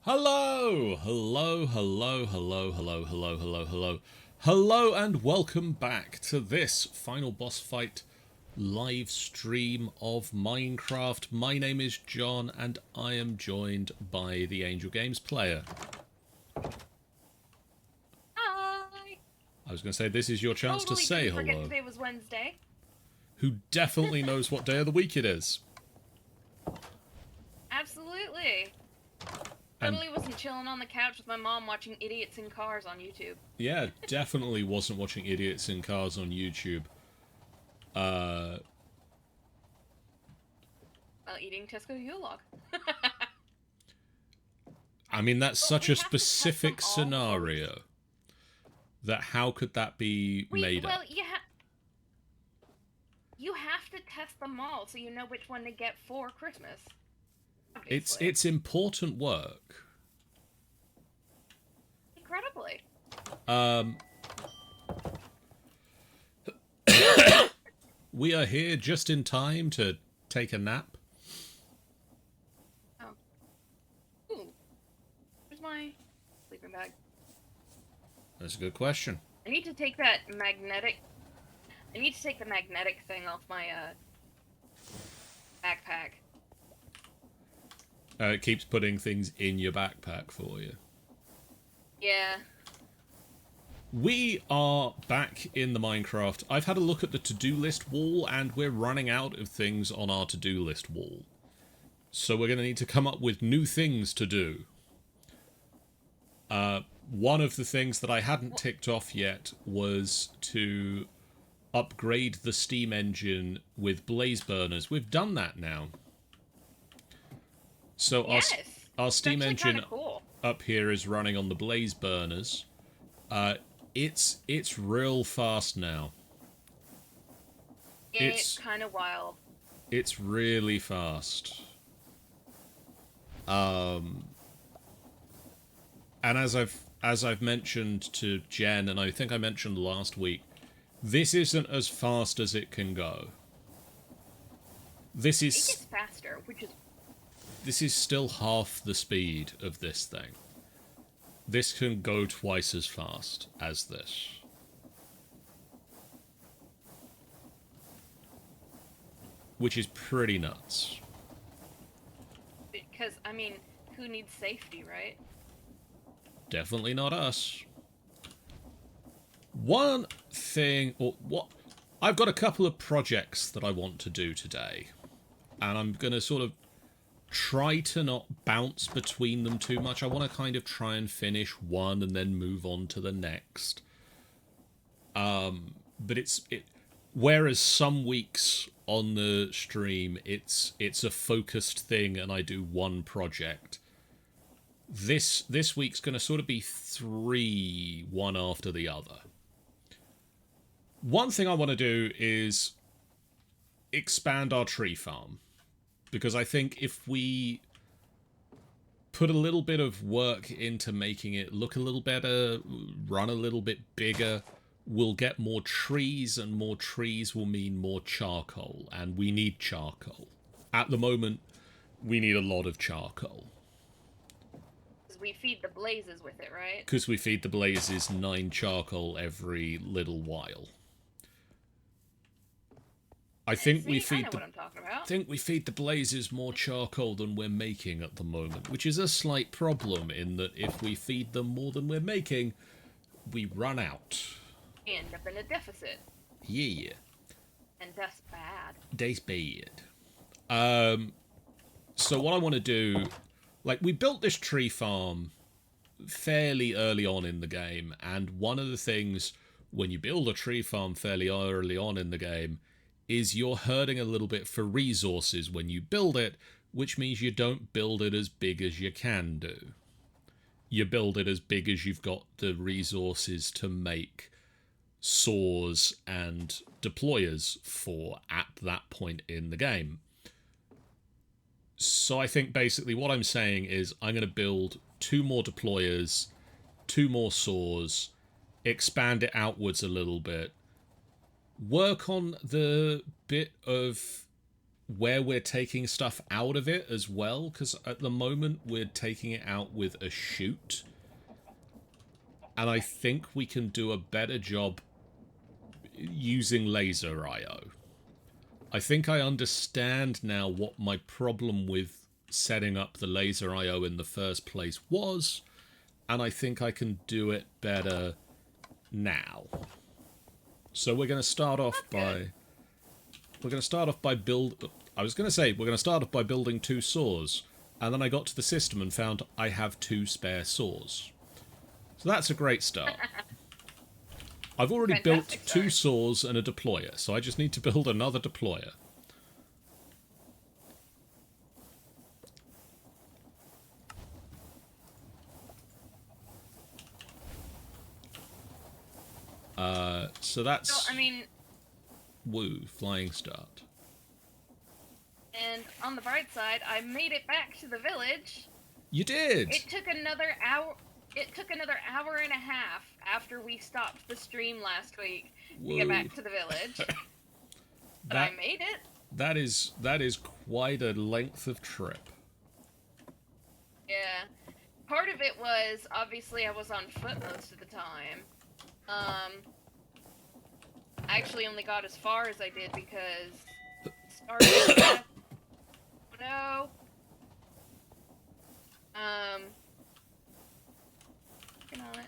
Hello, hello, hello, hello, hello, hello, hello, hello, hello, and welcome back to this final boss fight live stream of Minecraft. My name is John, and I am joined by the Angel Games player. Hi! I was going to say this is your chance to Totally say didn't forget hello. today was Wednesday. Who definitely knows what day of the week it is. Absolutely. And Totally wasn't chilling on the couch with my mom watching idiots in cars on YouTube. yeah, definitely wasn't watching idiots in cars on YouTube. While eating Tesco Yule log. I mean, that's But such we a have to test them specific all before we... scenario that how could that be made up? Well, you have to test them all so you know which one to get for Christmas. Obviously. It's important work. Incredibly. We are here just in time to take a nap. Oh. Ooh. Where's my sleeping bag? That's a good question. I need to take that magnetic... I need to take the magnetic thing off my, backpack. It keeps putting things in your backpack for you. Yeah. We are back in the Minecraft. I've had a look at the to-do list wall, and we're running out of things on our to-do list wall. So we're going to need to come up with new things to do. One of the things that I hadn't ticked off yet was to upgrade the steam engine with blaze burners. We've done that now. So Yes. our steam engine cool. up here is running on the blaze burners. It's real fast now. It's kind of wild. It's really fast. And as I've mentioned to Jen, and I think I mentioned last week, this isn't as fast as it can go. This It is gets faster, which is... this is still half the speed of this thing. This can go twice as fast as this. Which is pretty nuts. Because, I mean, who needs safety, right? Definitely not us. One thing, or what... I've got a couple of projects that I want to do today. And I'm going to sort of try to not bounce between them too much. I want to kind of try and finish one and then move on to the next. But whereas some weeks on the stream it's a focused thing and I do one project. This week's going to sort of be three, one after the other. One thing I want to do is expand our tree farm. Because I think if we put a little bit of work into making it look a little better, run a little bit bigger, we'll get more trees, and more trees will mean more charcoal, and we need charcoal. At the moment, we need a lot of charcoal. Because we feed the blazes with it, right? Because we feed the blazes 9 charcoal every little while. I think we feed what I'm talking about. I think we feed the blazes more charcoal than we're making at the moment, which is a slight problem in that if we feed them more than we're making, we run out. We end up in a deficit. Yeah. And that's bad. That's bad. So what I want to do, like, we built this tree farm fairly early on in the game, and one of the things when you build a tree farm fairly early on in the game is you're hurting a little bit for resources when you build it, which means you don't build it as big as you can do. You build it as big as you've got the resources to make saws and deployers for at that point in the game. So I think basically what I'm saying is I'm going to build 2 more deployers, 2 more saws, expand it outwards a little bit, work on the bit of where we're taking stuff out of it as well, because at the moment we're taking it out with a chute, and I think we can do a better job using laser IO. I think I understand now what my problem with setting up the laser IO in the first place was, and I think I can do it better now. So we're going to start off by... We're going to start off by I was going to say, we're going to start off by building 2 saws, and then I got to the system and found I have 2 spare saws. So that's a great start. I've already built 2 saws and a deployer, so I just need to build another deployer. So that's... So, I mean... Woo, flying start. And on the bright side, I made it back to the village. You did! It took another hour... It took another hour and a half after we stopped the stream last week to get back to the village. But I made it. That is quite a length of trip. Yeah. Part of it was, obviously, I was on foot most of the time. I actually only got as far as I did because... Started... No. Working on it.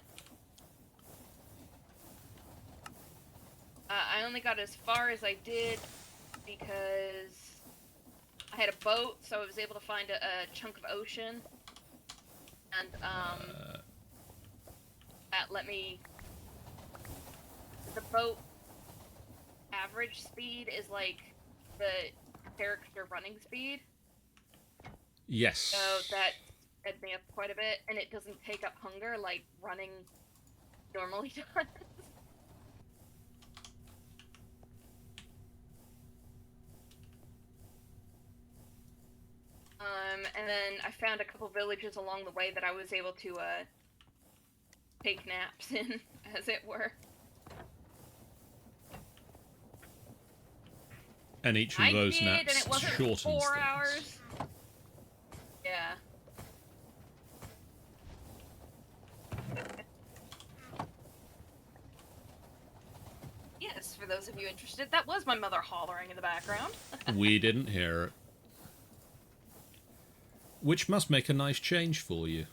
I only got as far as I did because I had a boat, so I was able to find a chunk of ocean. And, that let me... The boat average speed is like the character running speed. Yes. So that sped me up quite a bit, and it doesn't take up hunger like running normally does. And then I found a couple villages along the way that I was able to take naps in, as it were. And each of those naps and it wasn't shortens 4 things. hours. Yeah. Yes, for those of you interested, that was my mother hollering in the background. We didn't hear it. Which must make a nice change for you.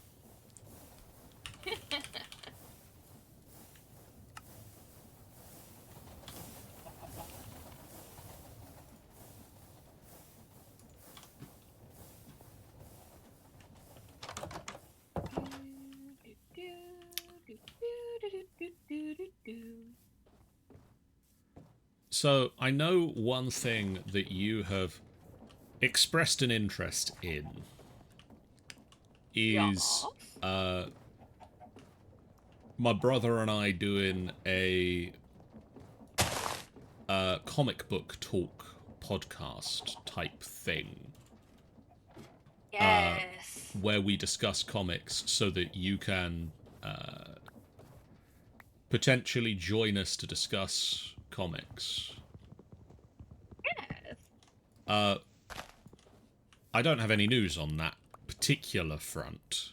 So, I know one thing that you have expressed an interest in is my brother and I doing a comic book talk podcast type thing. Yes. Where we discuss comics so that you can potentially join us to discuss comics. Yes. I don't have any news on that particular front.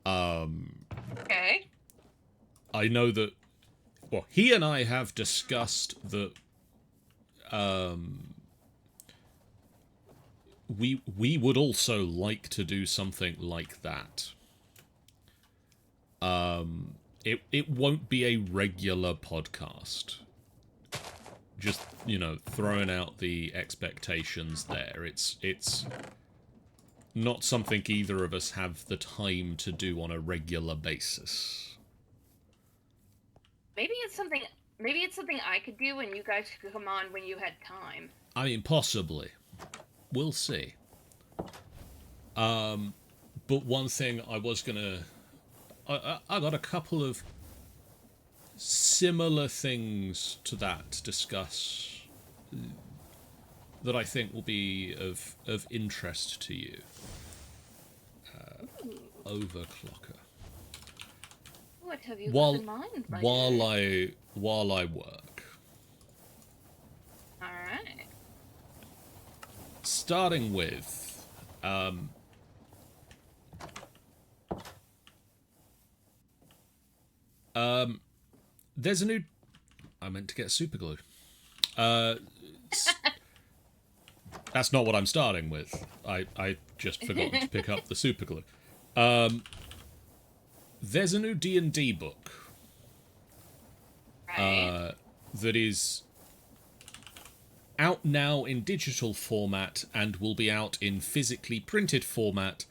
Okay. I know that, well, he and I have discussed that we would also like to do something like that. It won't be a regular podcast. Just, you know, throwing out the expectations there. It's not something either of us have the time to do on a regular basis. Maybe it's something I could do and you guys could come on when you had time. I mean, possibly. We'll see. But one thing I was gonna... I got a couple of similar things to that to discuss that I think will be of interest to you. Overclocker. What have you got in mind, my while I work. Alright. starting with there's a new... I meant to get super glue. That's not what I'm starting with. I just forgot to pick up the super glue. There's a new D&D book. Right. That is out now in digital format and will be out in physically printed format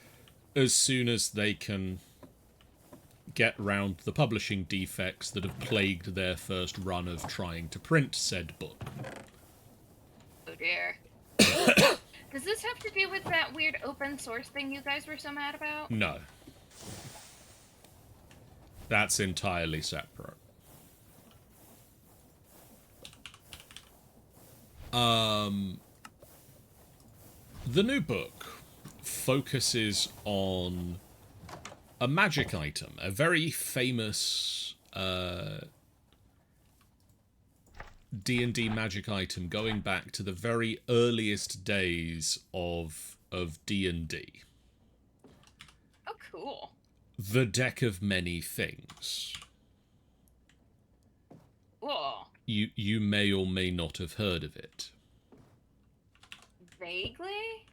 as soon as they can get round the publishing defects that have plagued their first run of trying to print said book. Oh dear. Does this have to do with that weird open source thing you guys were so mad about? No. That's entirely separate. The new book focuses on a magic item, a very famous D&D magic item going back to the very earliest days of D&D. Oh, cool. The Deck of Many Things. Cool. You may or may not have heard of it. Vaguely?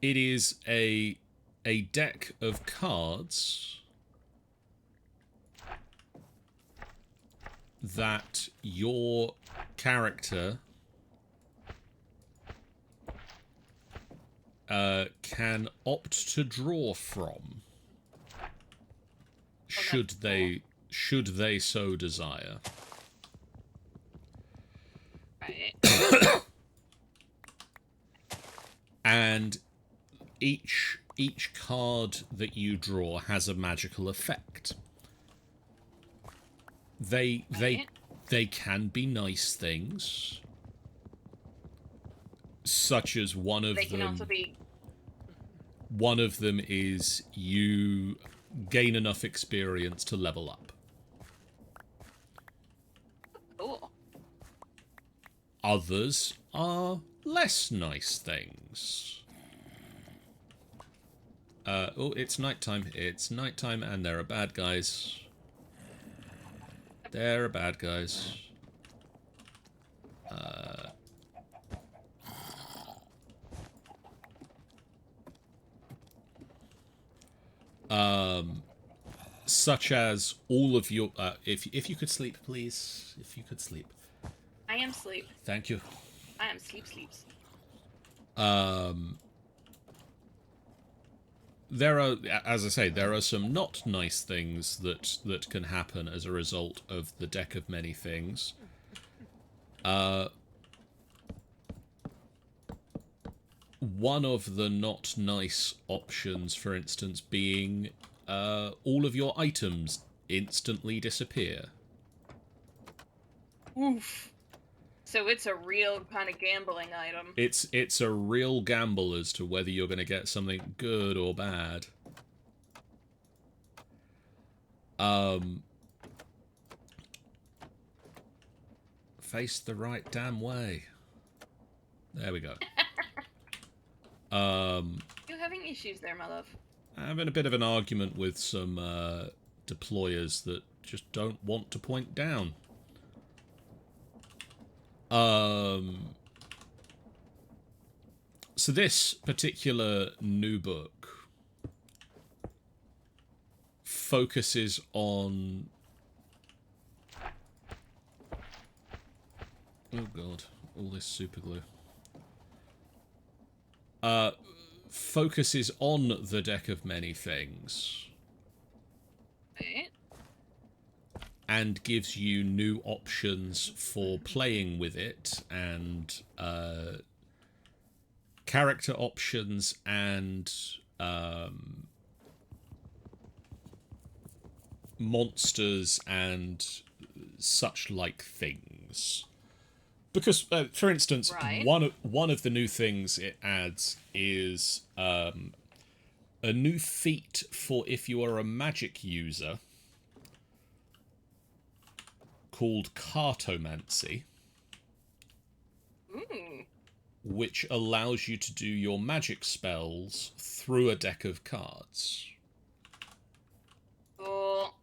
It is a deck of cards that your character can opt to draw from, should they so desire. Right. And each card that you draw has a magical effect. They can be nice things, such as one of them is you gain enough experience to level up. Cool. Others are less nice things. Oh, it's nighttime. It's nighttime, and there are bad guys. There are bad guys. Such as all of your... if you could sleep, please. If you could sleep. I am sleep. Thank you. I am sleep. There are, as I say, there are some not nice things that can happen as a result of the Deck of Many Things. One of the not nice options, for instance, being all of your items instantly disappear. Oof. So it's a real kind of gambling item. It's a real gamble as to whether you're going to get something good or bad. Face the right damn way. There we go. You having issues there, my love? Having a bit of an argument with some deployers that just don't want to point down. So this particular new book focuses on... Oh god, all this super glue. Focuses on the Deck of Many Things. Right. And gives you new options for playing with it, and character options, and monsters, and such like things. Because, for instance, right. one of the new things it adds is a new feat for if you are a magic user, called cartomancy, Ooh. which allows you to do your magic spells through a deck of cards. Cool.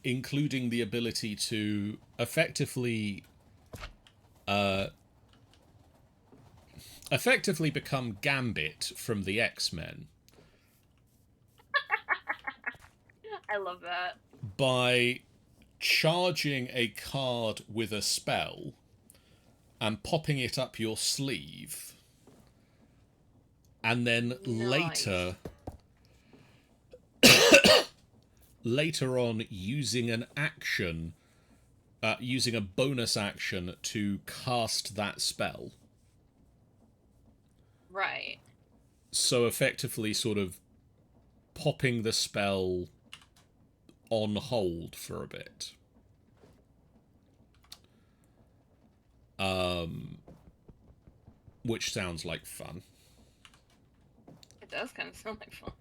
Including the ability to effectively become Gambit from the X-Men I love that. by charging a card with a spell and popping it up your sleeve, and then Nice. later on using an action, using a bonus action to cast that spell. Right. So effectively sort of popping the spell on hold for a bit. Which sounds like fun. It does kind of sound like fun.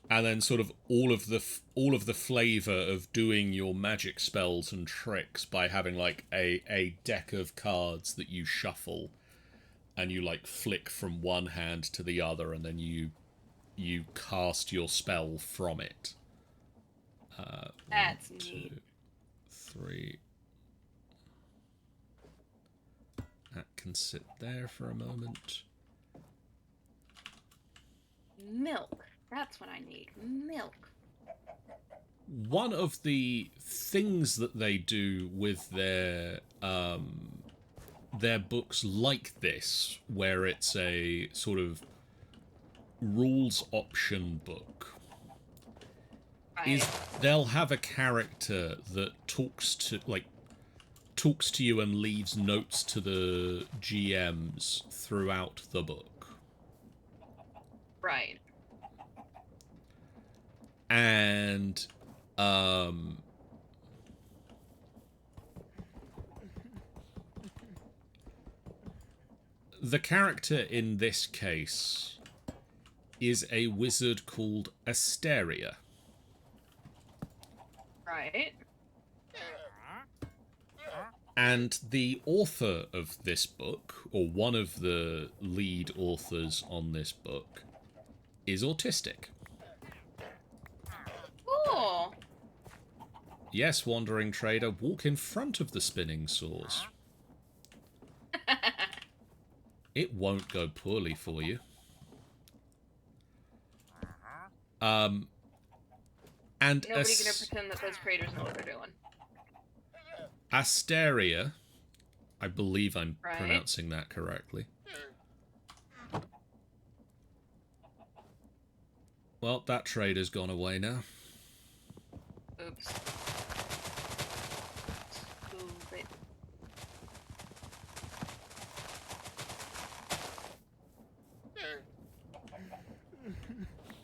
And then sort of all of the flavor of doing your magic spells and tricks by having like a deck of cards that you shuffle and you like flick from one hand to the other, and then you cast your spell from it. That's 1, neat. 2, 3. That can sit there for a moment. Milk. That's what I need. Milk. One of the things that they do with their books like this, where it's a sort of rules option book, is they'll have a character that talks to you and leaves notes to the GMs throughout the book. Right. And the character in this case is a wizard called Asteria. Right. And the author of this book, or one of the lead authors on this book, is autistic. Cool. Yes, wandering trader, walk in front of the spinning saws. It won't go poorly for you. And Nobody gonna pretend that those creators know what they're doing. Asteria, I believe I'm pronouncing that correctly. Well, that trader's gone away now. Oops. Stupid.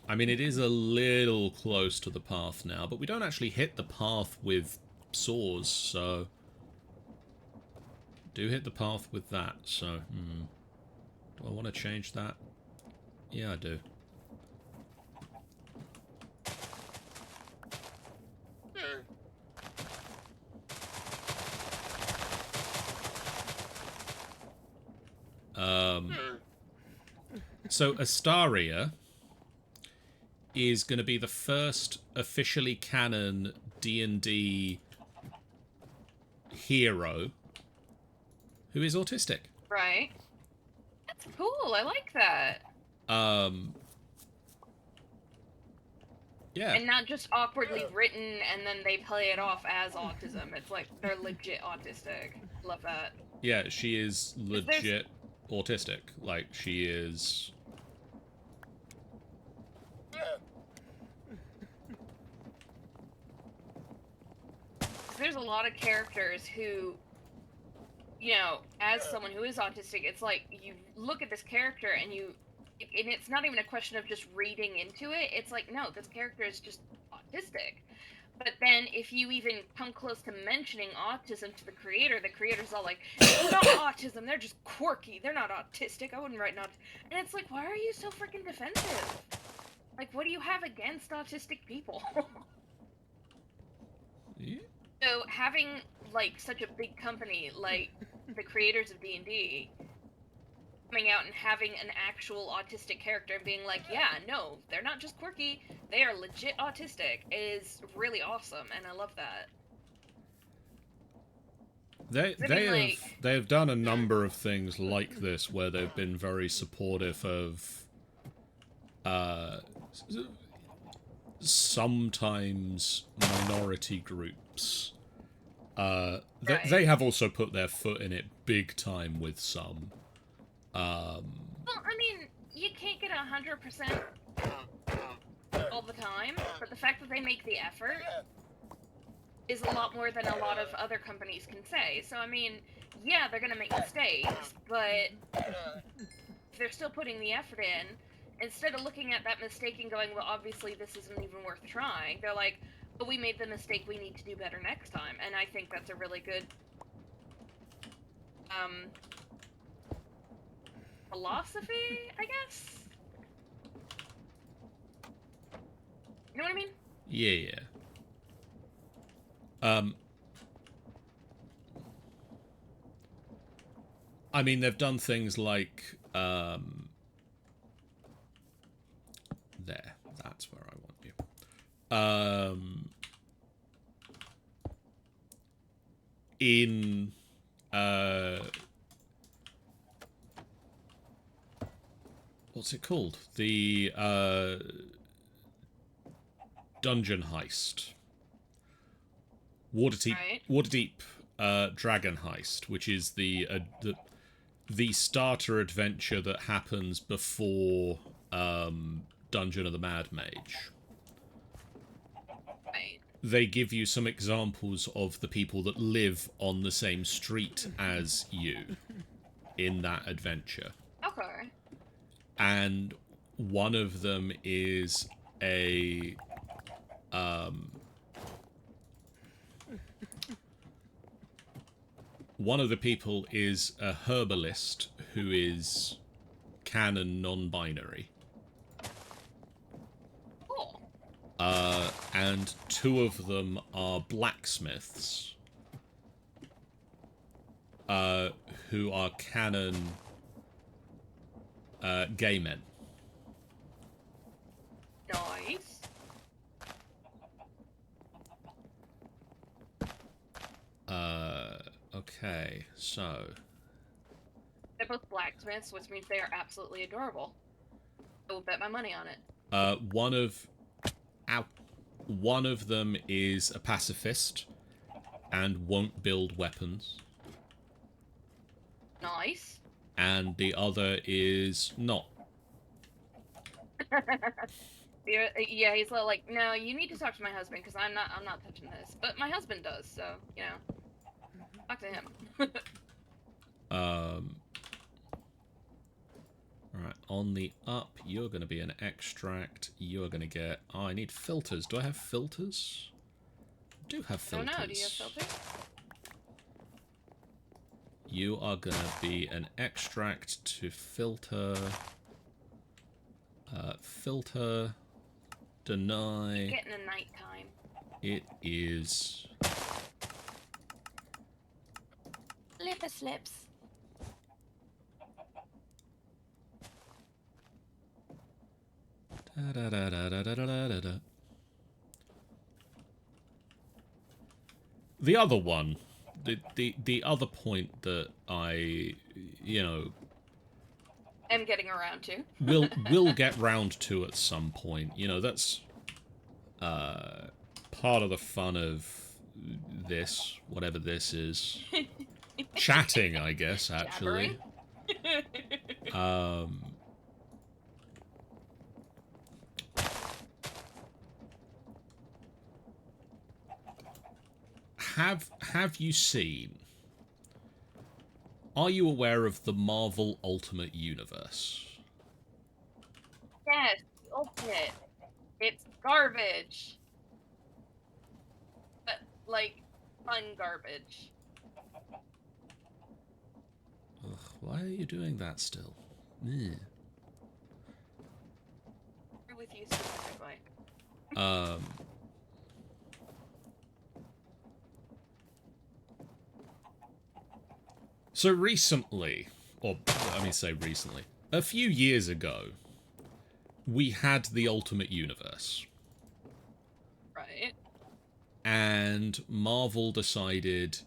I mean, it is a little close to the path now, but we don't actually hit the path with saws, so... Do hit the path with that, so... Do I want to change that? Yeah, I do. So Astaria is going to be the first officially canon D&D hero who is autistic. Right. That's cool. I like that. Yeah. And not just awkwardly written and then they play it off as autism. It's like they're legit autistic. Love that. Yeah, she is legit autistic. Like, she is... There's a lot of characters who, you know, as someone who is autistic, it's like you look at this character and and it's not even a question of just reading into it. It's like, no, this character is just autistic. But then if you even come close to mentioning autism to the creator's all like, it's not autism, they're just quirky, they're not autistic, I wouldn't write not. And it's like, why are you so freaking defensive? Like, what do you have against autistic people? Yeah. So having, like, such a big company like the creators of D&D coming out and having an actual autistic character and being like, yeah, no, they're not just quirky, they are legit autistic, is really awesome, and I love that. They have done a number of things like this where they've been very supportive of sometimes minority groups. They have also put their foot in it big time with some. Well, I mean, you can't get 100% all the time, but the fact that they make the effort is a lot more than a lot of other companies can say. So, I mean, yeah, they're gonna make mistakes, but if they're still putting the effort in, instead of looking at that mistake and going, well, obviously this isn't even worth trying, they're like, but we made the mistake, we need to do better next time. And I think that's a really good philosophy, I guess? You know what I mean? Yeah. I mean, they've done things like, there, that's where I want you. In, what's it called? The, dungeon heist. Waterdeep Dragon Heist, which is the starter adventure that happens before Dungeon of the Mad Mage. Right. They give you some examples of the people that live on the same street as you in that adventure. Okay. And one of them is a one of the people is a herbalist who is canon non-binary. Cool. And two of them are blacksmiths who are canon gay men. Nice. Okay, so They're both blacksmiths, which means they are absolutely adorable. I will bet my money on it. One of them is a pacifist and won't build weapons. Nice. And the other is not. Yeah, he's like, no, you need to talk to my husband because I'm not touching this. But my husband does, so you know, talk to him. Alright, on the up, you're going to be an extract. You're going to get... Oh, I need filters. Do I have filters? I do have filters. Oh no, do you have filters? You are going to be an extract to filter... filter... Deny... Getting a nighttime. It is... Lipper slips. Da, da, da, da, da, da, da, da. The other one, the other point that I, you know, am getting around to. will get round to at some point. You know, that's part of the fun of this, whatever this is. Chatting, I guess, actually. Have you seen... Are you aware of the Marvel Ultimate Universe? Yes, the Ultimate. It's garbage. But, like, fun garbage. Ugh, why are you doing that still? Meh. I'm with you specifically. So recently, or let me say recently, a few years ago, we had the Ultimate Universe. Right. And Marvel decided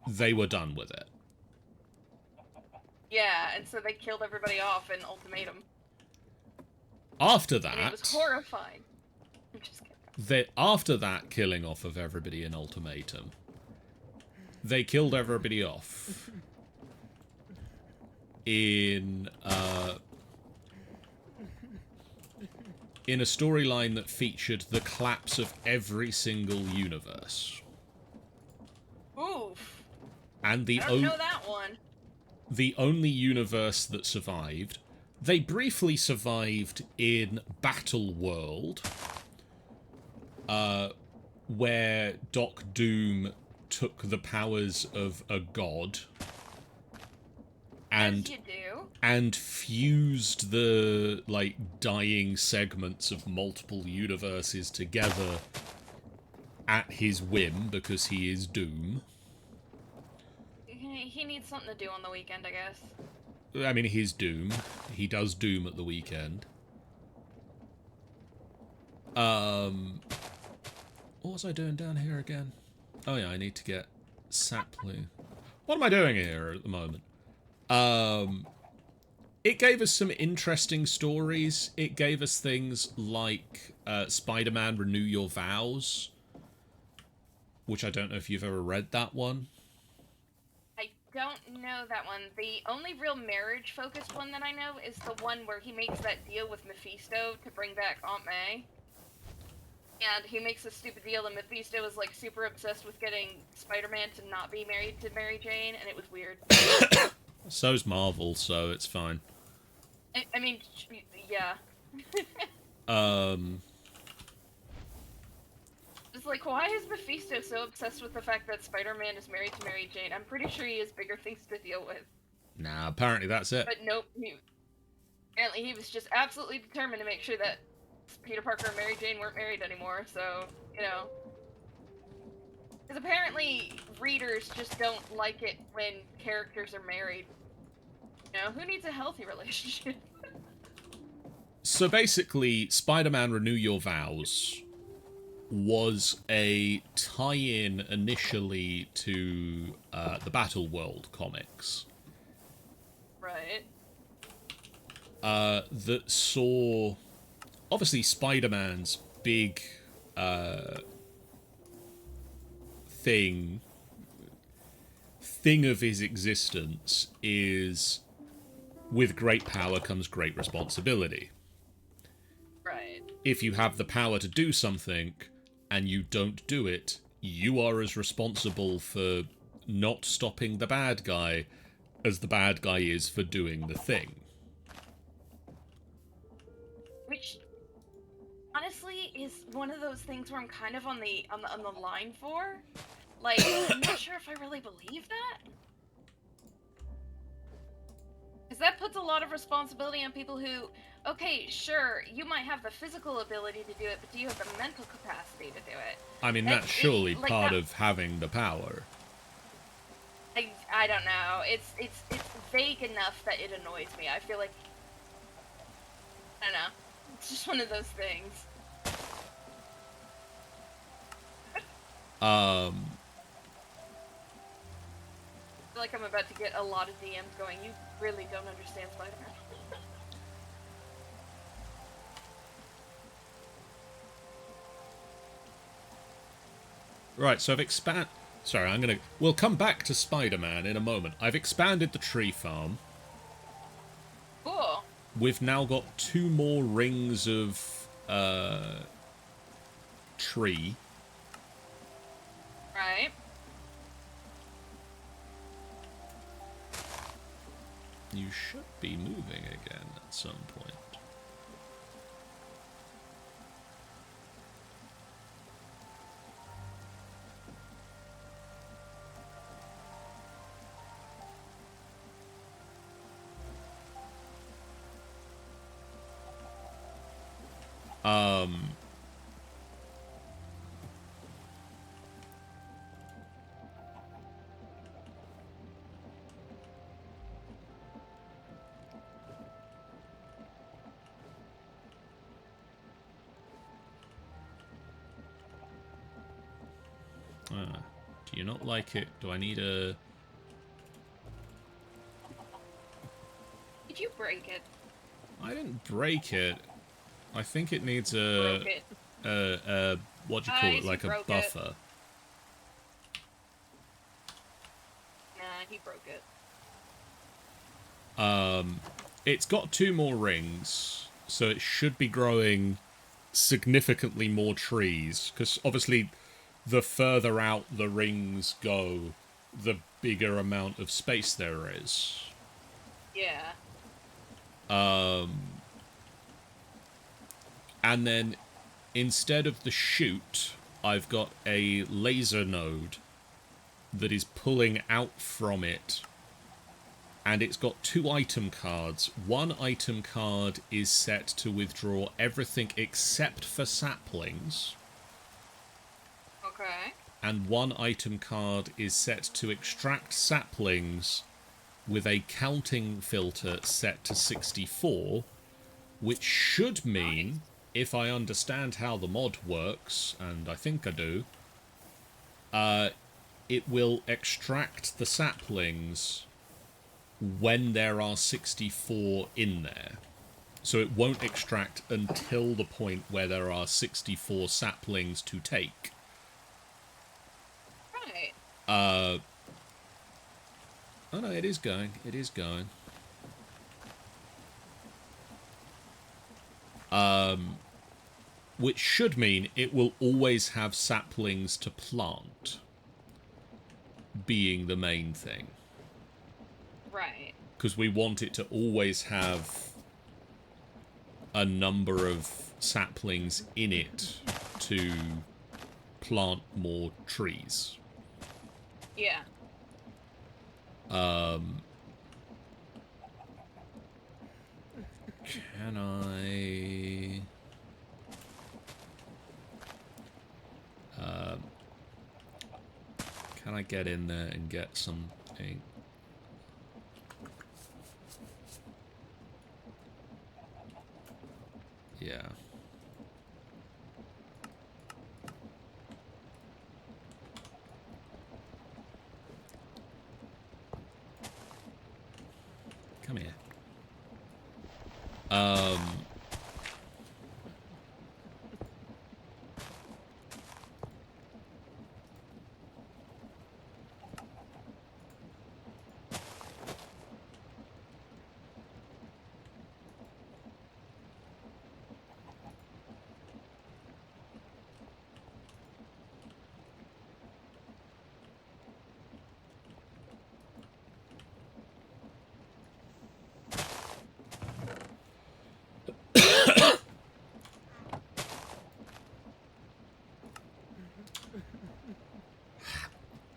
they were done with it. Yeah, and so they killed everybody off in Ultimatum. After that... And it was horrifying. I'm just kidding. After that killing off of everybody in Ultimatum, they killed everybody off in a storyline that featured the collapse of every single universe. Oof. And I don't know that one. The only universe that survived, they briefly survived in Battle World, where Doc Doom took the powers of a god and fused the dying segments of multiple universes together at his whim because he is Doom. He needs something to do on the weekend, I guess. I mean, he's Doom. He does Doom at the weekend. What was I doing down here again? Oh yeah, I need to get sapling. What am I doing here at the moment? It gave us some interesting stories. It gave us things like Spider-Man Renew Your Vows, which I don't know if you've ever read that one. I don't know that one. The only real marriage-focused one that I know is the one where he makes that deal with Mephisto to bring back Aunt May. And he makes a stupid deal, and Mephisto is like super obsessed with getting Spider-Man to not be married to Mary Jane, and it was weird. So's Marvel, so it's fine. I mean, yeah. It's like, why is Mephisto so obsessed with the fact that Spider-Man is married to Mary Jane? I'm pretty sure he has bigger things to deal with. Nah, apparently that's it. But nope, apparently he was just absolutely determined to make sure that Peter Parker and Mary Jane weren't married anymore, so, you know. Because apparently readers just don't like it when characters are married. You know, who needs a healthy relationship? So basically, Spider-Man Renew Your Vows was a tie-in initially to the Battle World comics. Right. That saw... Obviously, Spider-Man's big thing of his existence is, with great power comes great responsibility. Right. If you have the power to do something and you don't do it, you are as responsible for not stopping the bad guy as the bad guy is for doing the thing. Which honestly is one of those things where I'm kind of on the line for. Like, I'm not sure if I really believe that. Because that puts a lot of responsibility on people who, okay, sure, you might have the physical ability to do it, but do you have the mental capacity to do it? I mean, that's surely part of having the power. I don't know. It's vague enough that it annoys me. I feel like, I don't know. It's just one of those things. I feel like I'm about to get a lot of DMs going, you really don't understand Spider-Man. Right, so I've Sorry, we'll come back to Spider-Man in a moment. I've expanded the tree farm. Cool. We've now got 2 more rings of tree. Right. You should be moving again at some point. Ah, do you not like it? Do I need a... Did you break it? I didn't break it. I think it needs Broke it. what do you call it? Guys, Like you a broke buffer. Nah, he broke it. It's got 2 more rings, so it should be growing significantly more trees, because obviously the further out the rings go, the bigger amount of space there is. Yeah. And then instead of the chute, I've got a laser node that is pulling out from it, and it's got 2 item cards. One item card is set to withdraw everything except for saplings, Okay. and one item card is set to extract saplings with a counting filter set to 64, which should mean, if I understand how the mod works, and I think I do, it will extract the saplings when there are 64 in there. So it won't extract until the point where there are 64 saplings to take. Right. Oh no, it is going. It is going. Which should mean it will always have saplings to plant, being the main thing. Right. Because we want it to always have a number of saplings in it to plant more trees. Yeah. Can I... Can I get in there and get something? Yeah. Come here.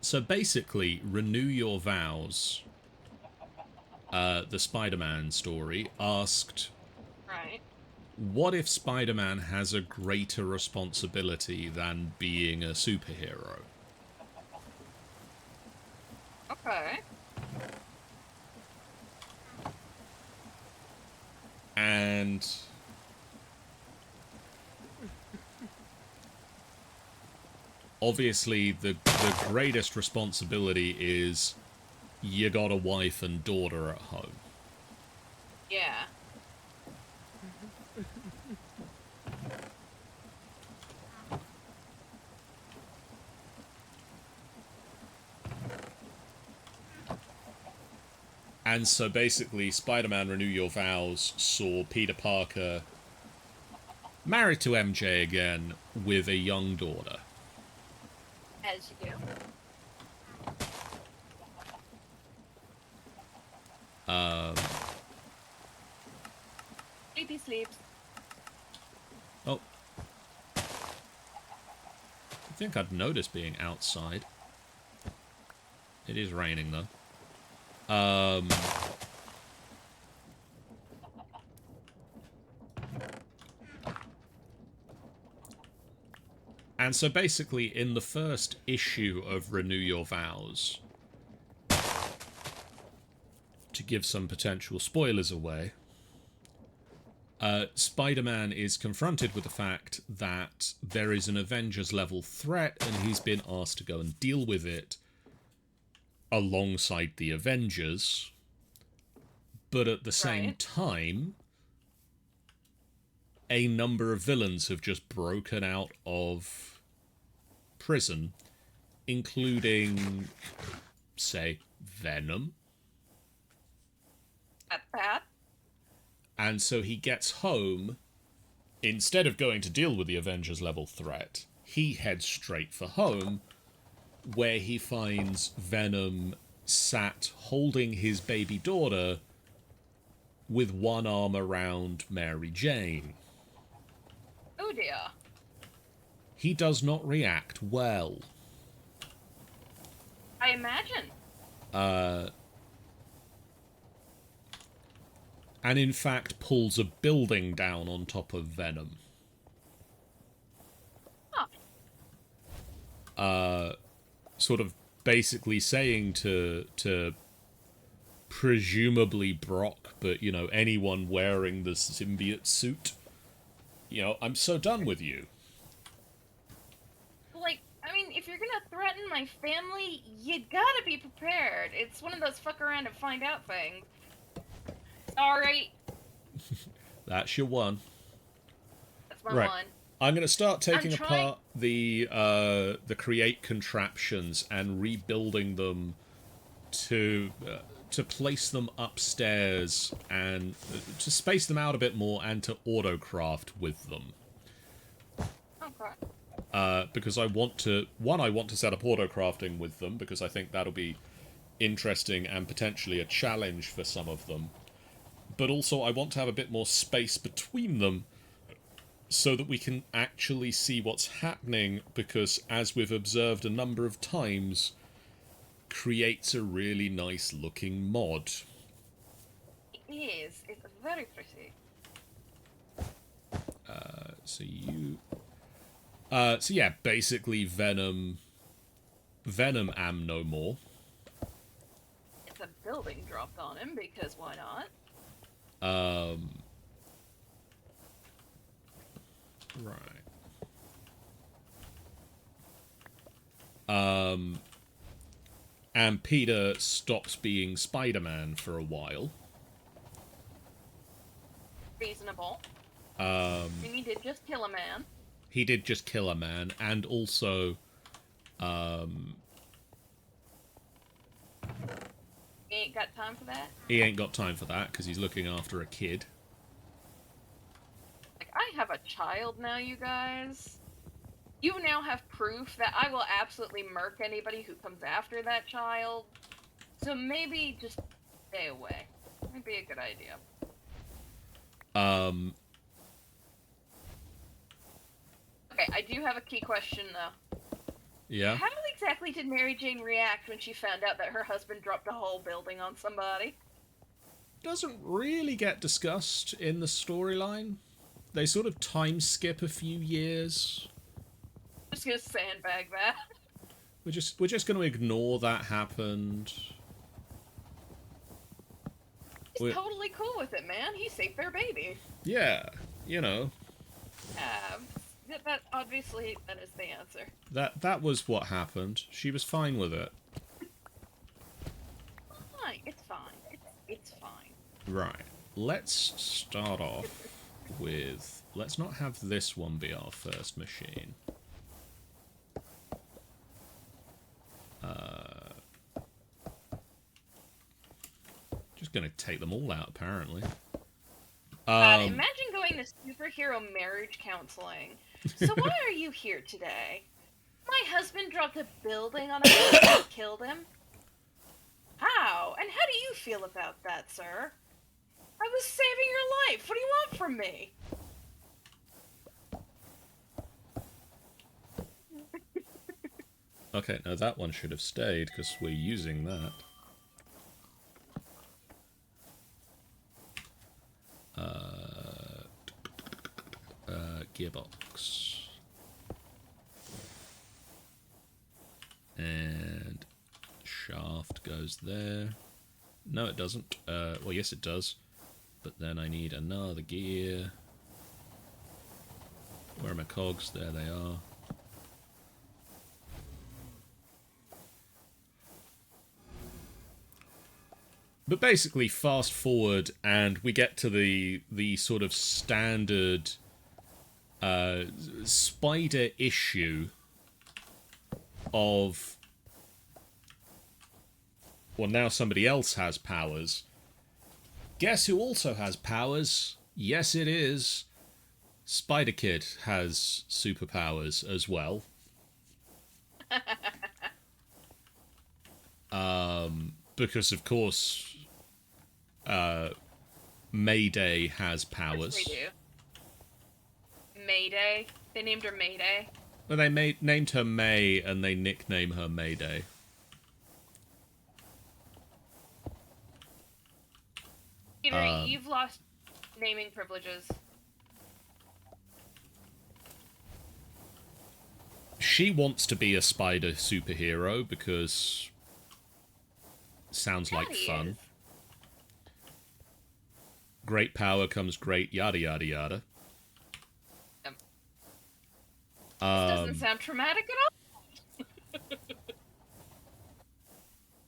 So basically, Renew Your Vows, the Spider-Man story, asked, Right. what if Spider-Man has a greater responsibility than being a superhero? Okay. And obviously the greatest responsibility is you got a wife and daughter at home. Yeah. And so basically, Spider-Man Renew Your Vows saw Peter Parker married to MJ again with a young daughter. As you do. Sleepy sleeps. Oh. I think I'd noticed being outside. It is raining, though. And so basically, in the first issue of Renew Your Vows, to give some potential spoilers away, Spider-Man is confronted with the fact that there is an Avengers-level threat, and he's been asked to go and deal with it alongside the Avengers. But at the same time, a number of villains have just broken out of prison, including, say, Venom. That's bad. And so he gets home. Instead of going to deal with the Avengers level threat, he heads straight for home, where he finds Venom sat holding his baby daughter with one arm around Mary Jane. Oh dear. He does not react well. I imagine. And in fact pulls a building down on top of Venom. Huh. Sort of basically saying to presumably Brock, but, you know, anyone wearing the symbiote suit, you know, I'm so done with you. Like, I mean, if you're gonna threaten my family, you gotta be prepared. It's one of those fuck around and find out things. Sorry. That's your one. That's my one. I'm going to start taking apart the create contraptions and rebuilding them to place them upstairs and to space them out a bit more and to autocraft with them. Okay. Because I want to set up autocrafting with them because I think that'll be interesting and potentially a challenge for some of them. But also I want to have a bit more space between them so that we can actually see what's happening, because as we've observed a number of times, creates a really nice looking mod. It is. It's very pretty. So yeah, basically Venom am no more. It's a building dropped on him, because why not? Right. And Peter stops being Spider-Man for a while. Reasonable. And he did just kill a man. He did just kill a man, and also, He ain't got time for that? he ain't got time for that, because he's looking after a kid. Like, I have a child now, you guys. You now have proof that I will absolutely murk anybody who comes after that child. So maybe just stay away. Might be a good idea. Okay, I do have a key question, though. Yeah? How exactly did Mary Jane react when she found out that her husband dropped a whole building on somebody? Doesn't really get discussed in the storyline. They sort of time skip a few years. Just gonna sandbag that. We're just going to ignore that happened. He's totally cool with it, man. He saved their baby. Yeah, you know. That obviously that is the answer. That was what happened. She was fine with it. Fine, it's fine. It's fine. Right. Let's start off with... Let's not have this one be our first machine. Just gonna take them all out, apparently. Imagine going to superhero marriage counseling. So why are you here today? My husband dropped a building on a man and killed him. How? And how do you feel about that, sir? I was saving your life. What do you want from me? Okay, now that one should have stayed, because we're using that. Gearbox. And shaft goes there. No, it doesn't. Well, yes, it does. but then I need another gear. Where are my cogs? There they are. But basically, fast forward, and we get to the sort of standard spider issue of, well, now somebody else has powers. Guess who also has powers? Yes, it is. Spider Kid has superpowers as well. Because, of course, Mayday has powers. Yes, they do. Mayday? They named her Mayday? Well, they named her May, and they nickname her Mayday. Peter, you've lost naming privileges. She wants to be a spider superhero because sounds like fun. Is. Great power comes great yada yada yada. This doesn't sound traumatic at all.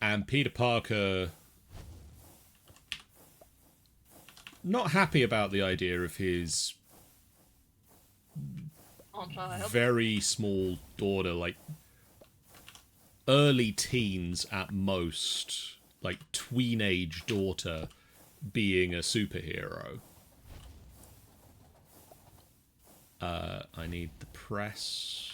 And Peter Parker, not happy about the idea of his very small daughter, like early teens at most, like tween-age daughter, being a superhero. I need the press.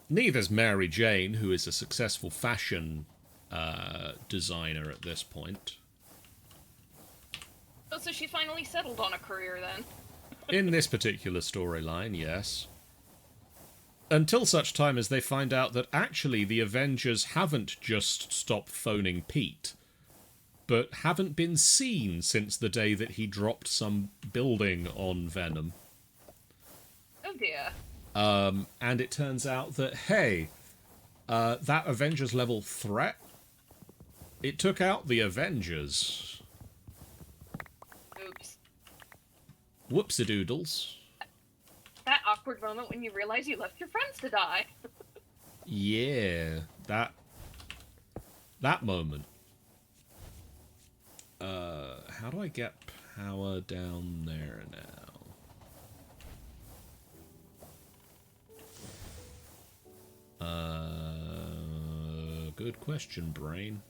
Neither's Mary Jane, who is a successful fashion designer at this point. Oh, so she finally settled on a career then? In this particular storyline, yes. Until such time as they find out that actually the Avengers haven't just stopped phoning Pete, but haven't been seen since the day that he dropped some building on Venom. Oh dear. And it turns out that, hey, that Avengers level threat, it took out the Avengers. Oops. Whoopsie-doodles. That awkward moment when you realize you left your friends to die. Yeah, that moment. How do I get power down there now? Good question, brain.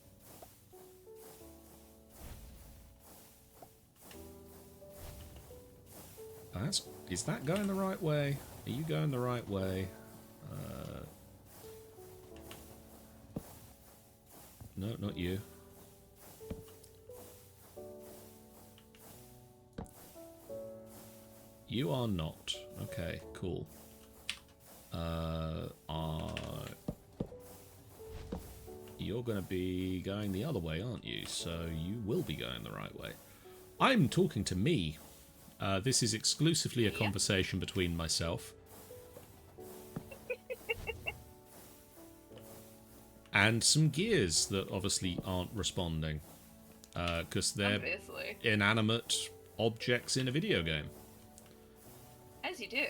Is that going the right way? Are you going the right way? No, not you. You are not. Okay, cool. You're going to be going the other way, aren't you? So you will be going the right way. I'm talking to me. This is exclusively a conversation between myself and some gears that obviously aren't responding because they're inanimate objects in a video game. As you do.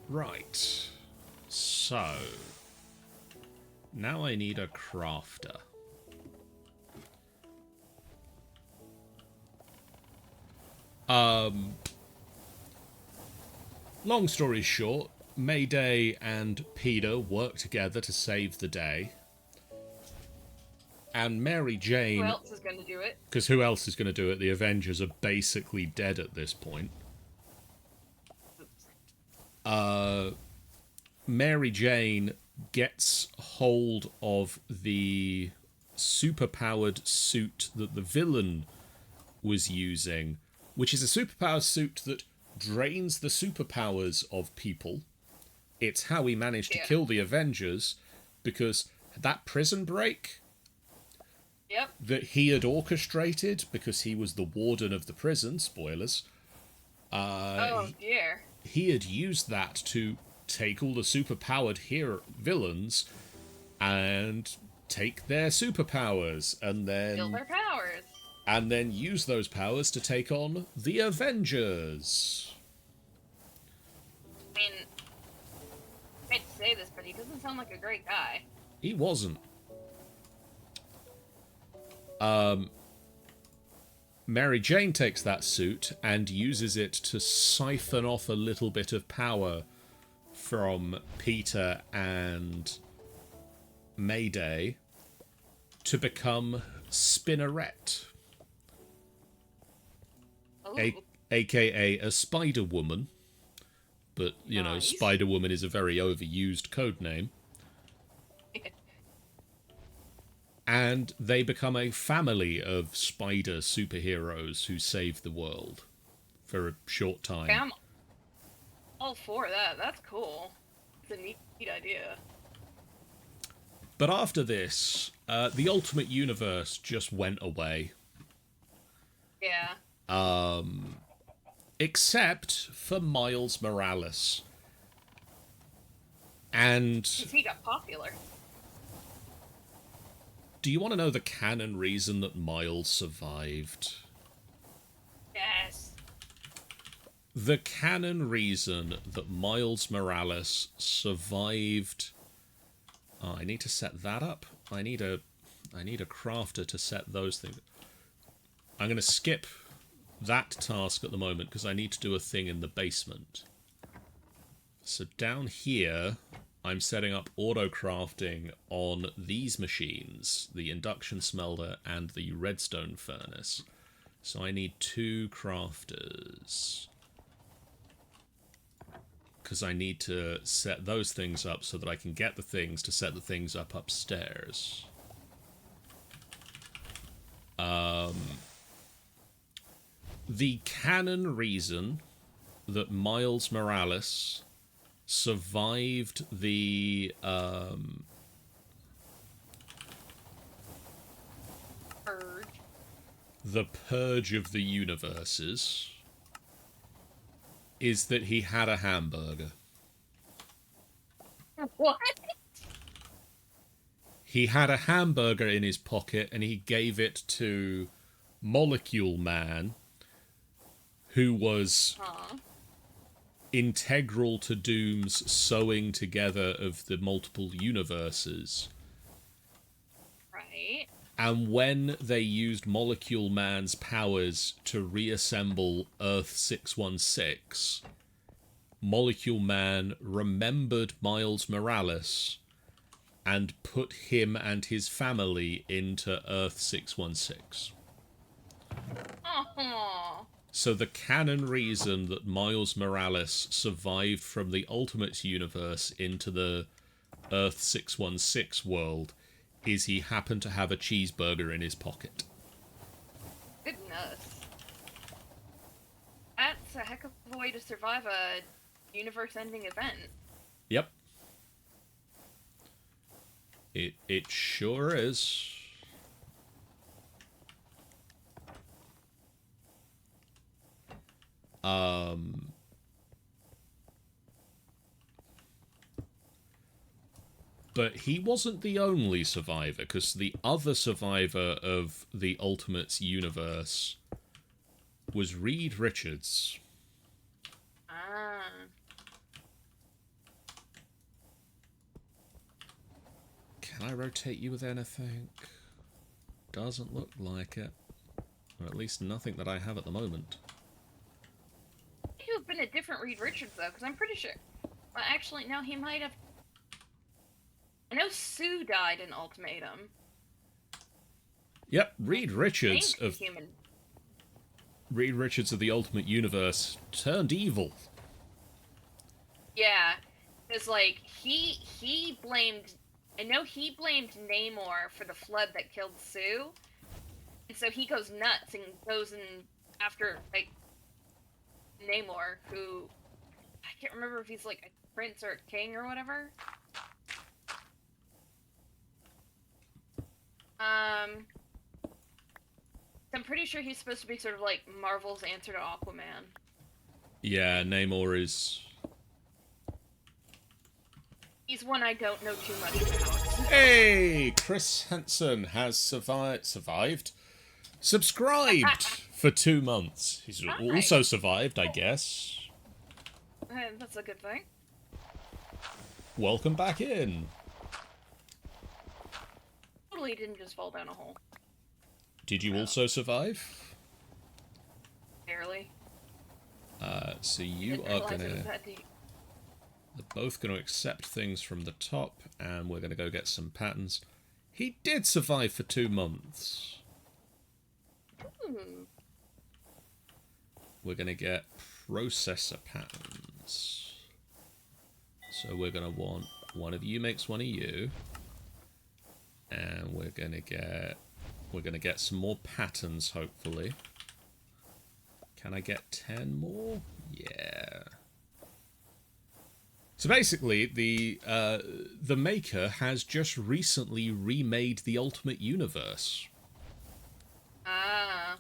Right. So now I need a crafter. Long story short, Mayday and Peter work together to save the day. And Mary Jane... Who else is going to do it? Because who else is going to do it? The Avengers are basically dead at this point. Mary Jane gets hold of the superpowered suit that the villain was using, which is a superpowered suit that drains the superpowers of people. It's how he managed to kill the Avengers, because that prison break that he had orchestrated, because he was the warden of the prison, spoilers, oh dear. he had used that to take all the superpowered villains and take their superpowers and Steal then their powers. use those powers to take on the Avengers. I mean, I hate to say this, but he doesn't sound like a great guy. He wasn't. Mary Jane takes that suit and uses it to siphon off a little bit of power from Peter and Mayday to become Spinneret, aka a Spider-Woman. But, you know, Spider-Woman is a very overused code name. And they become a family of spider superheroes who save the world for a short time. I'm all for that. That's cool. It's a neat idea. But after this, the Ultimate Universe just went away. Yeah. Except for Miles Morales. And He got popular. do you want to know the canon reason that Miles survived? Yes. The canon reason that Miles Morales survived... Oh, I need to set that up. I need a crafter to set those things. I'm going to skip that task at the moment because I need to do a thing in the basement. So down here, I'm setting up autocrafting on these machines, the induction smelter and the redstone furnace. So I need 2 crafters, because I need to set those things up so that I can get the things to set the things up upstairs. The canon reason that Miles Morales survived the purge of the universes is that he had a hamburger. What? He had a hamburger in his pocket and he gave it to Molecule Man, who was integral to Doom's sewing together of the multiple universes. Right. And when they used Molecule Man's powers to reassemble Earth 616, Molecule Man remembered Miles Morales and put him and his family into Earth 616. Oh. So the canon reason that Miles Morales survived from the Ultimate Universe into the Earth 616 world is he happened to have a cheeseburger in his pocket. Goodness. That's a heck of a way to survive a universe-ending event. Yep. It sure is. But he wasn't the only survivor, because the other survivor of the Ultimates universe was Reed Richards. Ah. Can I rotate you with anything? Doesn't look like it. Or at least nothing that I have at the moment. He would have been a different Reed Richards, though, because I'm pretty sure... Well, actually, no, he might have... I know Sue died in Ultimatum. Yep, Reed Richards of human. Reed Richards of the Ultimate Universe turned evil. Yeah, because like he blamed. I know he blamed Namor for the flood that killed Sue, and so he goes nuts and goes in after like Namor, who I can't remember if he's like a prince or a king or whatever. I'm pretty sure he's supposed to be sort of like Marvel's answer to Aquaman. Yeah, Namor is He's one I don't know too much about. Hey, Chris Hansen has survived. Subscribed for 2 months. He's also survived, I guess. That's a good thing. Welcome back in. Totally didn't just fall down a hole. Did you also survive? Barely. So you are gonna... They're both going to accept things from the top, and we're going to go get some patterns. He did survive for 2 months. We're going to get processor patterns. So we're going to want one of you makes one of you, and we're going to get some more patterns, hopefully. Can I get 10 more? Yeah. So basically, the maker has just recently remade the Ultimate Universe. Ah.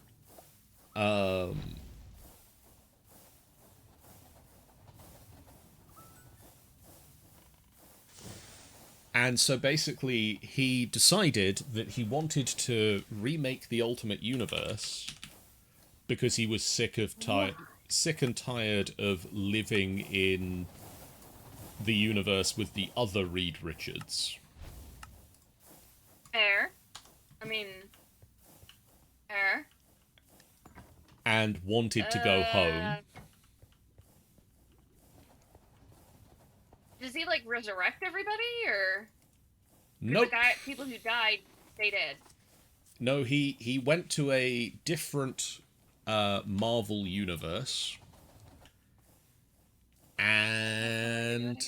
And so basically, he decided that he wanted to remake the Ultimate Universe because he was sick and tired of living in the universe with the other Reed Richards. Fair. I mean... Fair. And wanted to go home. Does he, like, resurrect everybody, or... Nope. People who died, they did. No, he went to a different Marvel universe. And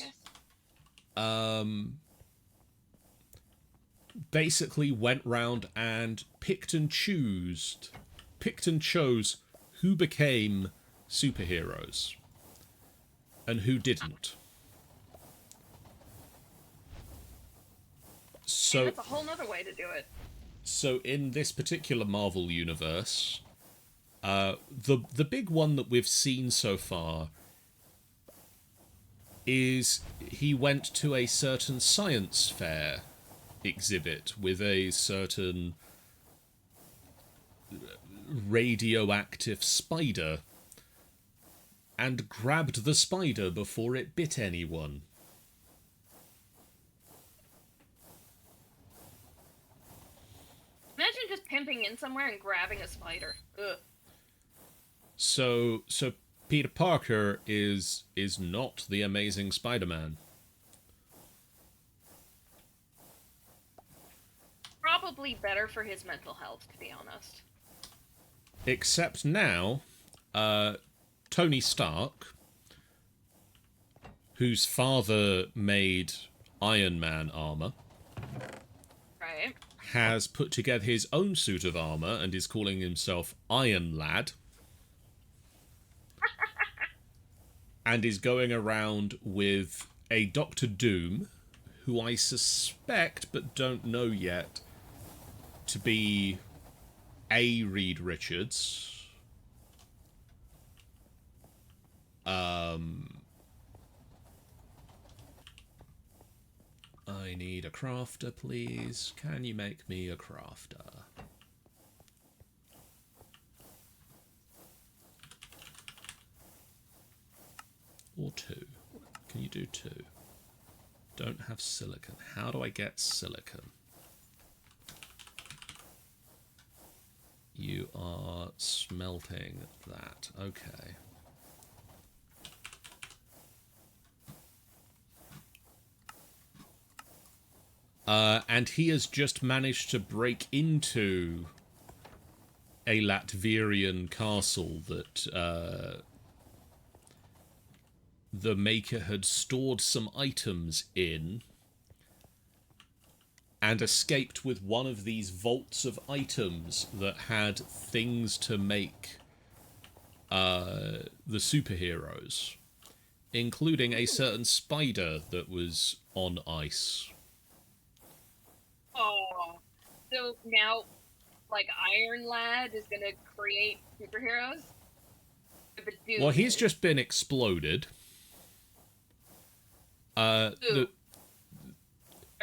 basically went round and picked and chose who became superheroes and who didn't. So that's a whole nother way to do it. So in this particular Marvel universe, the big one that we've seen so far is he went to a certain science fair exhibit with a certain radioactive spider and grabbed the spider before it bit anyone. Imagine just pimping in somewhere and grabbing a spider. Ugh. So Peter Parker is not the Amazing Spider-Man. Probably better for his mental health, to be honest. Except now, Tony Stark, whose father made Iron Man armor, right, has put together his own suit of armor and is calling himself Iron Lad. And is going around with a Doctor Doom, who I suspect, but don't know yet, to be a Reed Richards. I need a crafter, please. Can you make me a crafter? Or 2. Can you do 2? Don't have silicon. How do I get silicon? You are smelting that. Okay. And he has just managed to break into a Latvian castle that the maker had stored some items in and escaped with one of these vaults of items that had things to make the superheroes, including a certain spider that was on ice. Oh, so now, like, Iron Lad is gonna create superheroes? Well, he's just been exploded.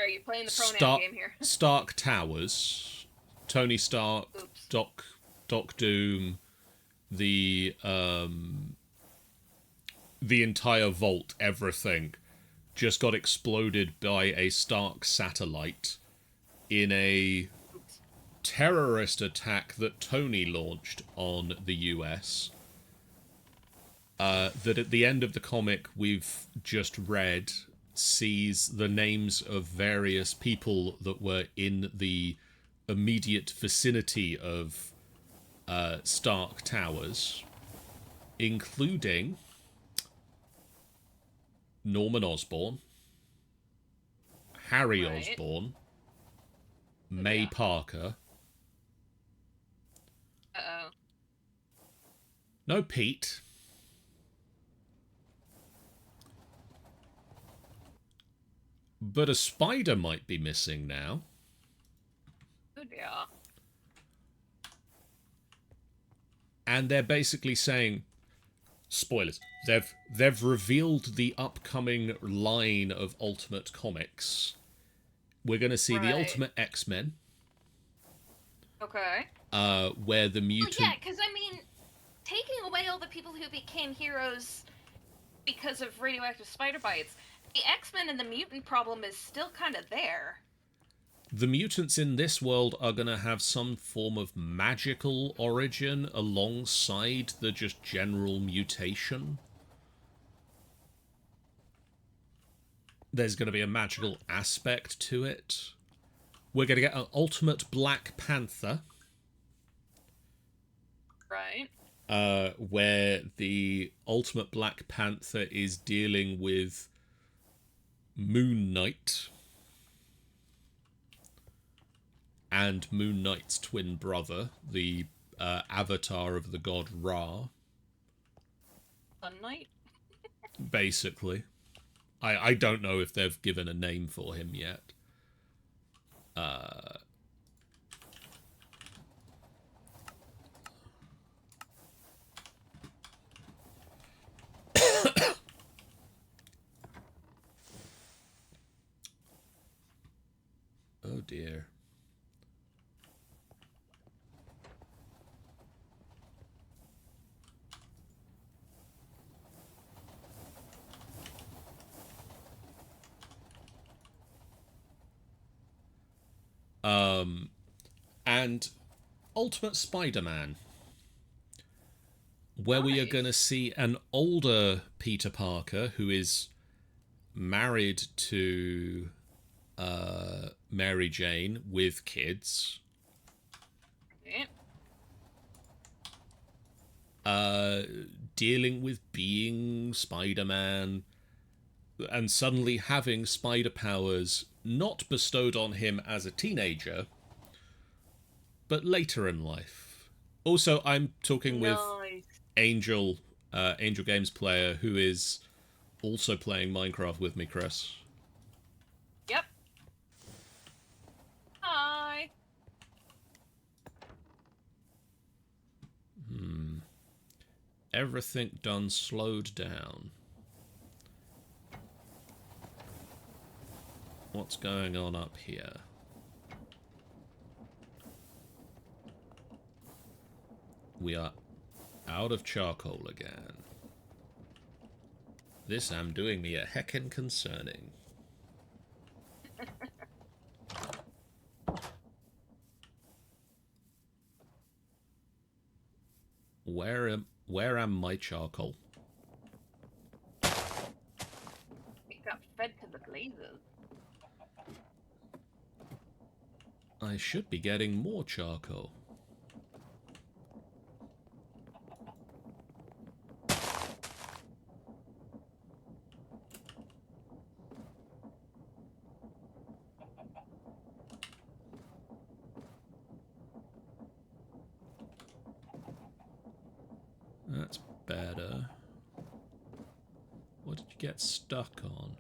Sorry, you playing the pronoun game here. Stark Towers, Tony Stark, Oops. Doc Doom, the entire vault, everything, just got exploded by a Stark satellite in a Oops. terrorist attack that Tony launched on the US. That at the end of the comic we've just read sees the names of various people that were in the immediate vicinity of Stark Towers, including Norman Osborn, Harry Right. Osborn, May Yeah. Parker. Uh-oh. No, Pete. But a spider might be missing now. Oh dear. And they're basically saying, spoilers, they've revealed the upcoming line of Ultimate Comics. We're going to see the Right. Ultimate X-Men, Okay. where the Well, mutant... yeah, because, I mean, taking away all the people who became heroes because of radioactive spider bites, the X-Men and the mutant problem is still kind of there. The mutants in this world are going to have some form of magical origin alongside the just general mutation. There's going to be a magical aspect to it. We're going to get an Ultimate Black Panther, Right. where the Ultimate Black Panther is dealing with Moon Knight and Moon Knight's twin brother, the avatar of the god Ra. Sun Knight? Basically. I don't know if they've given a name for him yet. Oh dear. And Ultimate Spider-Man, where we are Nice. going to see an older Peter Parker who is married to Mary Jane with kids, Right. dealing with being Spider-Man, and suddenly having spider powers not bestowed on him as a teenager, but later in life. Also, I'm talking with Nice. Angel Games player, who is also playing Minecraft with me, Chris. Yep. Hi. Everything done slowed down. What's going on up here? We are out of charcoal again. This am doing me a heckin' concerning. Where am my charcoal? It got fed to the blazes. I should be getting more charcoal. That's better. What did you get stuck on?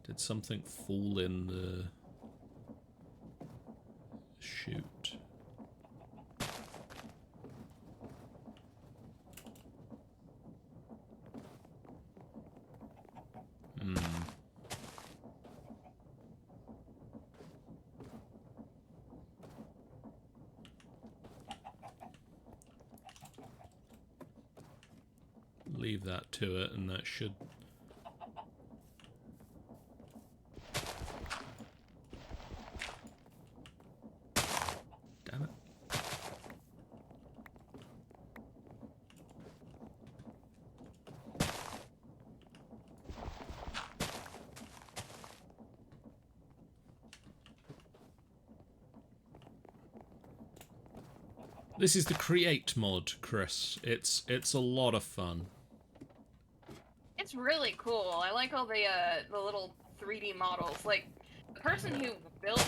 Did something fall in the chute? leave that to it, and that should... Damn it. This is the Create mod, Chris. It's a lot of fun. It's really cool. I like all the little 3D models. Like, the person who built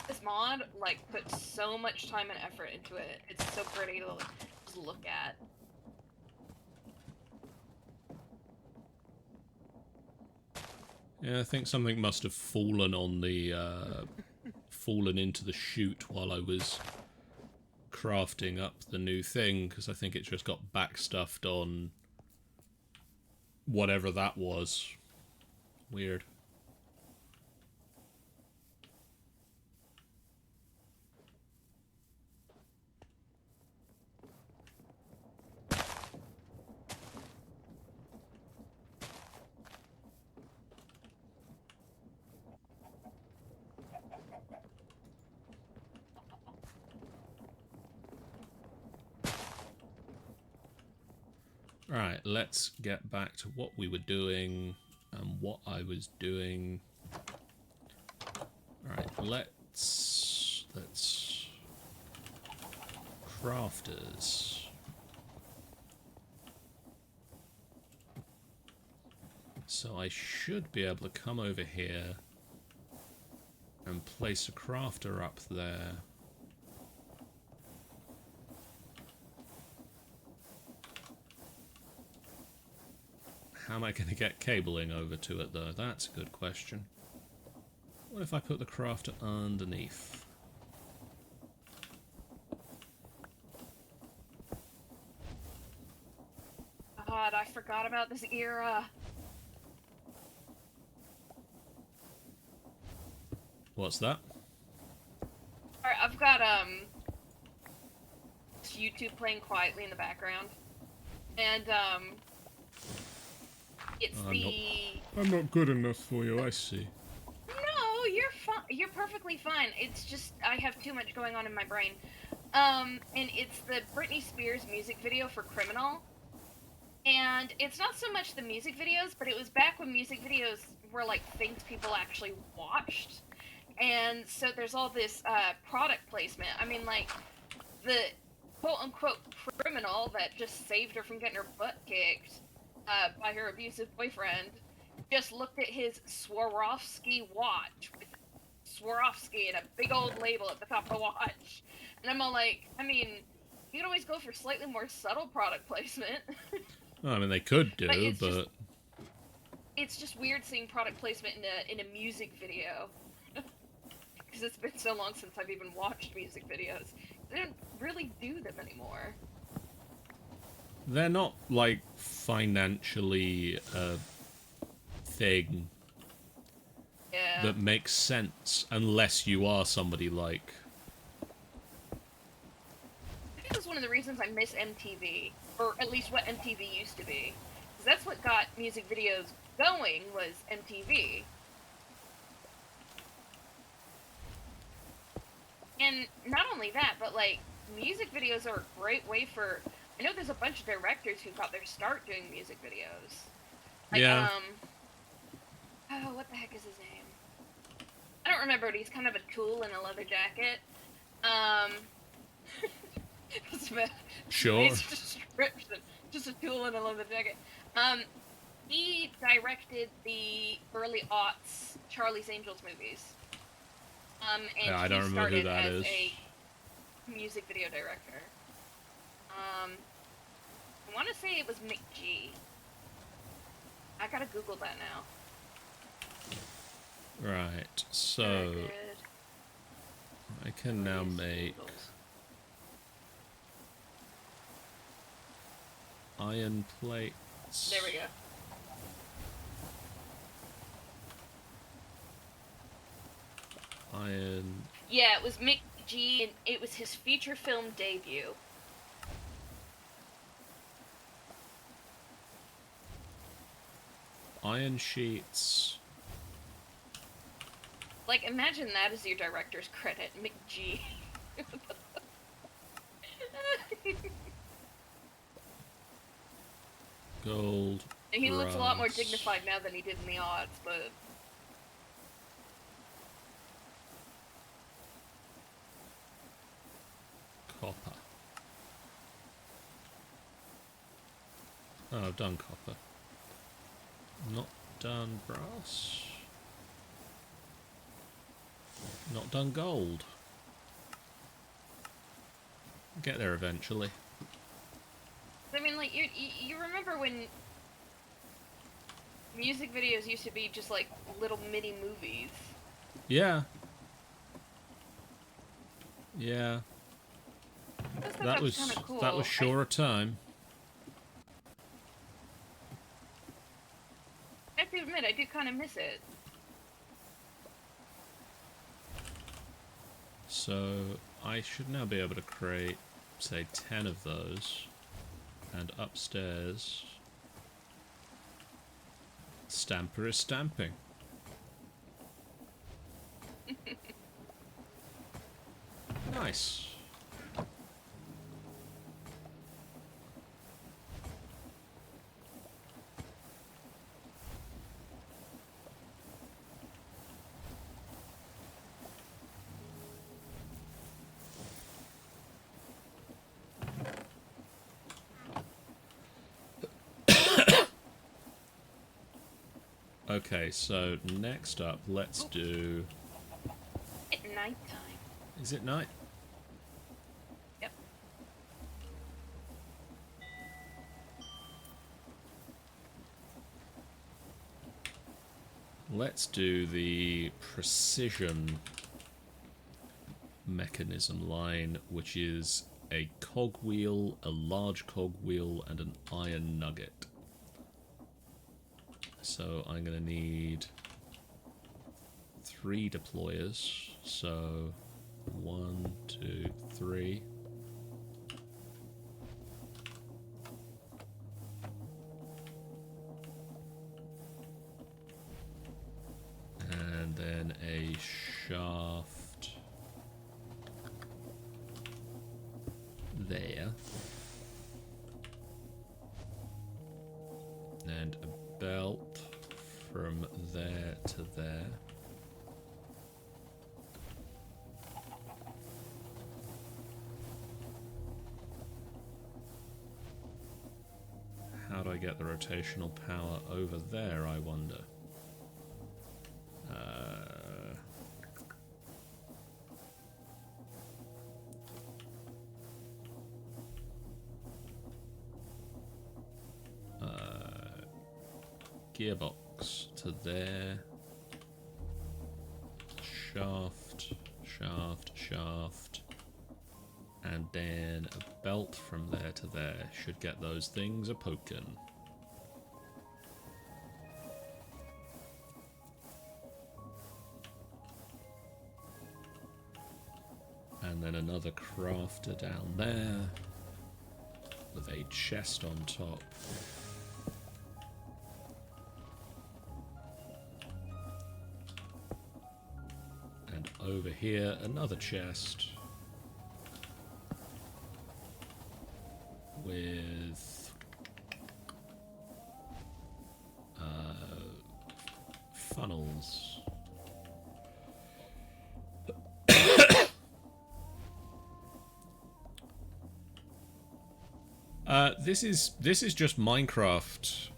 this mod, like, put so much time and effort into it. It's so pretty to just look at. Yeah, I think something must have fallen on the, fallen into the chute while I was crafting up the new thing, because I think it just got backstuffed on whatever that was. Weird. Right, let's get back to what we were doing and what I was doing. Right, let's crafters. So I should be able to come over here and place a crafter up there. How am I going to get cabling over to it, though? That's a good question. What if I put the crafter underneath? God, I forgot about this era. What's that? Alright, I've got, YouTube playing quietly in the background. And, it's I'm not good enough for you, I see. No, you're fine. You're perfectly fine. It's just, I have too much going on in my brain. And it's the Britney Spears music video for Criminal. And it's not so much the music videos, but it was back when music videos were, like, things people actually watched. And so there's all this, product placement. I mean, like, the quote-unquote criminal that just saved her from getting her butt kicked by her abusive boyfriend just looked at his Swarovski watch with Swarovski and a big old label at the top of the watch. And I'm all like, I mean, you could always go for slightly more subtle product placement. I mean, they could do, but... It's just weird seeing product placement in a music video. Because it's been so long since I've even watched music videos. They don't really do them anymore. They're not, like, financially a thing that makes sense unless you are somebody like... I think that's one of the reasons I miss MTV, or at least what MTV used to be. Because that's what got music videos going, was MTV. And not only that, but, like, music videos are a great way for... I know there's a bunch of directors who got their start doing music videos. Like, yeah. Oh, what the heck is his name? I don't remember, but he's kind of a tool in a leather jacket. Sure. Description. Just a tool in a leather jacket. He directed the early aughts Charlie's Angels movies. And yeah, I don't remember who that is. A music video director. I want to say it was McG. I gotta Google that now. Right, so I can now make iron plates. There we go. Iron. Yeah, it was Mick G, and it was his feature film debut. iron sheets. Like, imagine that as your director's credit, McG. Gold. And he looks a lot more brass, dignified now than he did in the odds, but... Copper. Oh, I've done copper. Not done brass. Not done gold. Get there eventually. I mean, like, you remember when music videos used to be just, like, little mini movies? Yeah. Yeah. That was kind of cool. that was sure a time. I have to admit, I do kind of miss it. So I should now be able to create, say, 10 of those. And upstairs, Stamper is stamping. Nice. Okay, so next up, let's do... At nighttime. Is it night? Yep. Let's do the precision mechanism line, which is a cogwheel, a large cogwheel, and an iron nugget. So I'm going to need 3 deployers. So 1, 2, 3. And then a shaft there. And a belt from there to there. How do I get the rotational power over there, I wonder? Gearbox to there. Shaft, shaft, shaft. And then a belt from there to there. Should get those things a pokin'. And then another crafter down there with a chest on top. And over here, another chest with funnels. This is just Minecraft,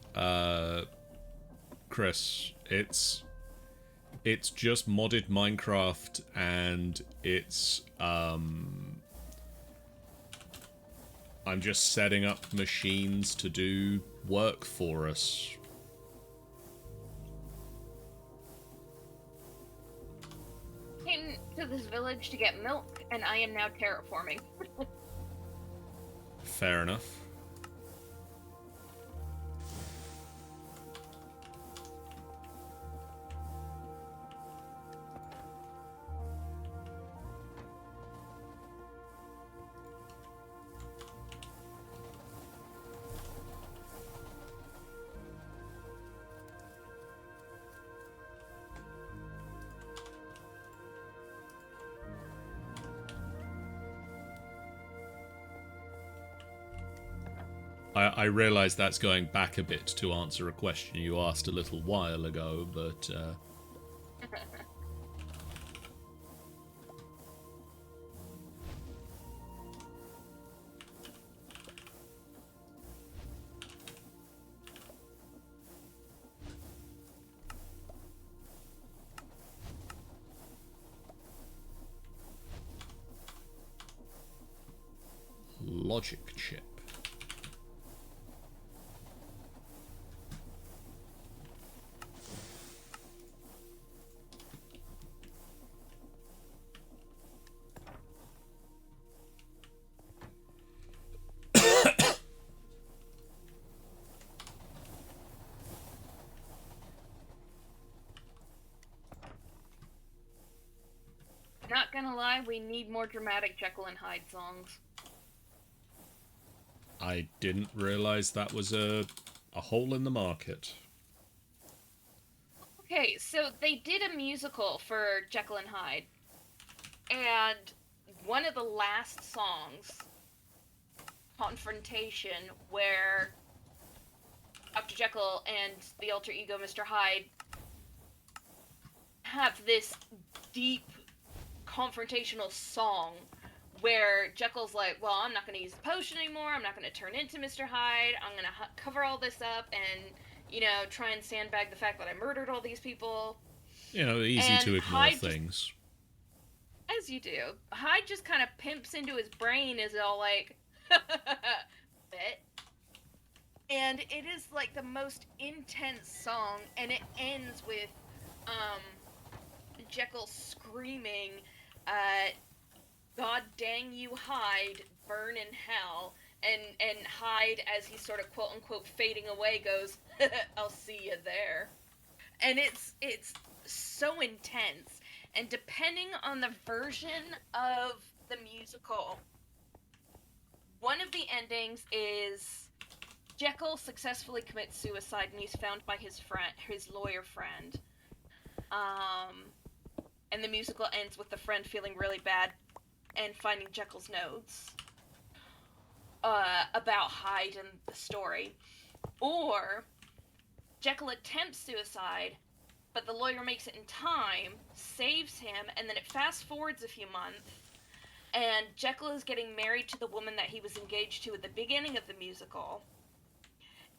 Chris. It's just modded Minecraft, and it's I'm just setting up machines to do work for us. Came to this village to get milk, and I am now terraforming. Fair enough. I realise that's going back a bit to answer a question you asked a little while ago, but logic chip. Not gonna lie, we need more dramatic Jekyll and Hyde songs. I didn't realise that was a hole in the market. Okay, so they did a musical for Jekyll and Hyde, and one of the last songs, Confrontation, where Dr. Jekyll and the alter ego Mr. Hyde have this deep confrontational song where Jekyll's like, well, I'm not going to use the potion anymore, I'm not going to turn into Mr. Hyde, I'm going to cover all this up and, you know, try and sandbag the fact that I murdered all these people. You know, easy and to ignore Hyde things. As you do. Hyde just kind of pimps into his brain, is all like, bet. And it is like the most intense song, and it ends with Jekyll screaming, God dang you, Hyde, burn in hell. And Hyde, as he's sort of quote unquote fading away, goes, I'll see you there. And it's so intense. And depending on the version of the musical, one of the endings is Jekyll successfully commits suicide and he's found by his lawyer friend. And the musical ends with the friend feeling really bad and finding Jekyll's notes about Hyde and the story. Or Jekyll attempts suicide, but the lawyer makes it in time, saves him, and then it fast forwards a few months, and Jekyll is getting married to the woman that he was engaged to at the beginning of the musical.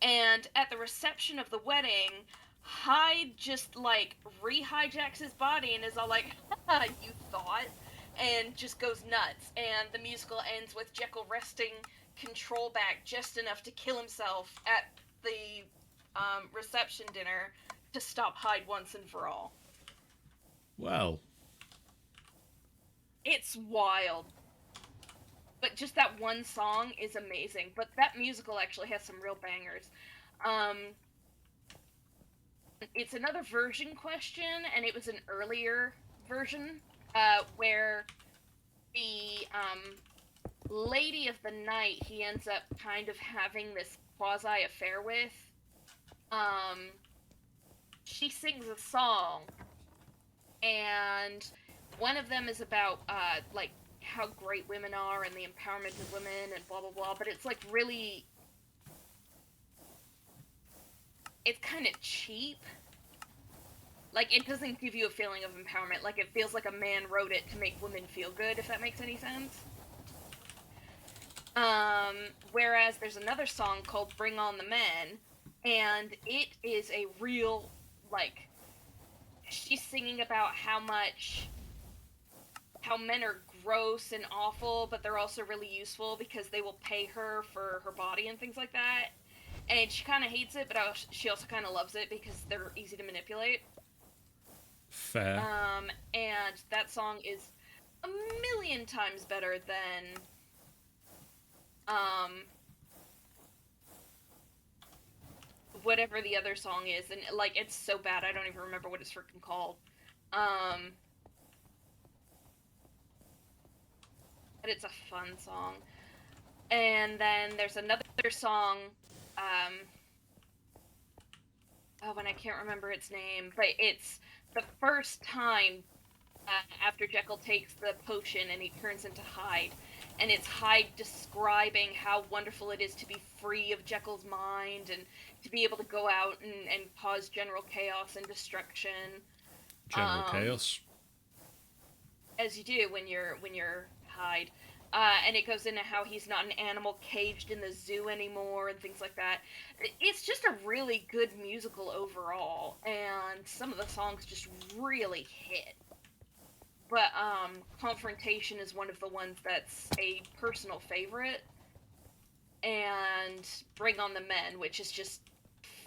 And at the reception of the wedding, Hyde just, like, re-hijacks his body and is all like, haha, you thought, and just goes nuts. And the musical ends with Jekyll wresting control back just enough to kill himself at the reception dinner to stop Hyde once and for all. Well, it's wild. But just that one song is amazing. But that musical actually has some real bangers. It's another version question, and it was an earlier version where the lady of the night he ends up kind of having this quasi affair with. She sings a song, and one of them is about like how great women are and the empowerment of women and blah blah blah, but it's like really, it's kind of cheap. Like, it doesn't give you a feeling of empowerment. Like, it feels like a man wrote it to make women feel good, if that makes any sense. Whereas there's another song called Bring On the Men, and it is a real, like, she's singing about how men are gross and awful, but they're also really useful because they will pay her for her body and things like that. And she kind of hates it, but she also kind of loves it because they're easy to manipulate. Fair. And that song is a million times better than whatever the other song is, and like it's so bad I don't even remember what it's freaking called. But it's a fun song. And then there's another song, and I can't remember its name, but it's the first time after Jekyll takes the potion and he turns into Hyde, and it's Hyde describing how wonderful it is to be free of Jekyll's mind and to be able to go out and cause general chaos and destruction. General chaos. As you do when you're Hyde. And it goes into how he's not an animal caged in the zoo anymore and things like that. It's just a really good musical overall, and some of the songs just really hit. But Confrontation is one of the ones that's a personal favorite, and Bring on the Men, which is just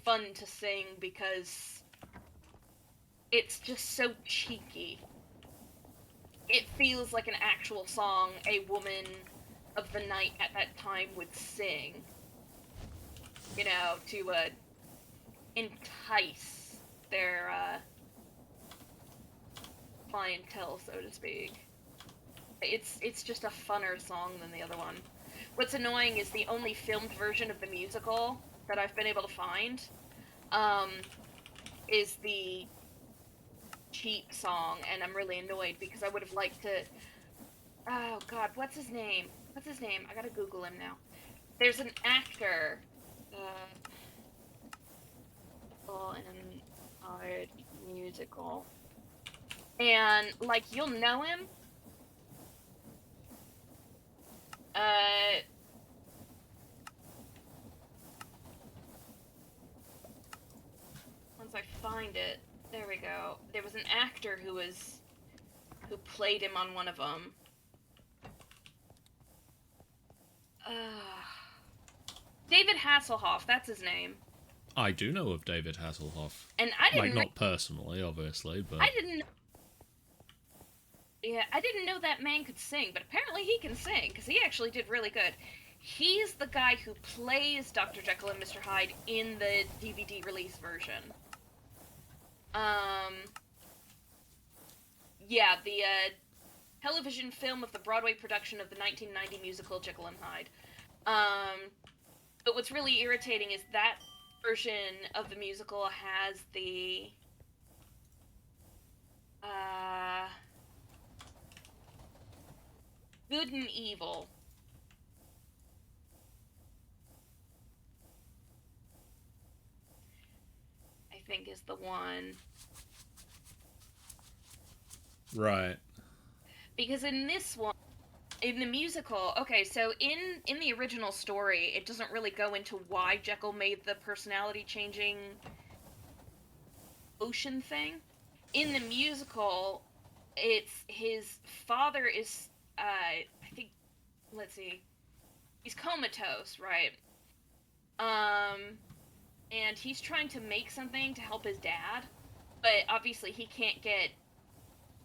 fun to sing because it's just so cheeky. It feels like an actual song a woman of the night at that time would sing, you know, to entice their clientele, so to speak. It's just a funner song than the other one. What's annoying is the only filmed version of the musical that I've been able to find is the cheap song, and I'm really annoyed because I would have liked to... Oh god, what's his name? I gotta Google him now. There's an actor in art musical, and like you'll know him. Once I find it, there we go. There was an actor who played him on one of them. David Hasselhoff, that's his name. I do know of David Hasselhoff. And I didn't... Like, not personally, obviously, but... I didn't know that man could sing, but apparently he can sing, because he actually did really good. He's the guy who plays Dr. Jekyll and Mr. Hyde in the DVD release version. Yeah, the television film of the Broadway production of the 1990 musical Jekyll and Hyde. But what's really irritating is that version of the musical has the Good and Evil. I think is the one. Right. Because in this one, in the musical, okay, so in the original story, it doesn't really go into why Jekyll made the personality changing ocean thing. In the musical, it's his father is, I think, let's see, he's comatose, right? And he's trying to make something to help his dad, but obviously he can't get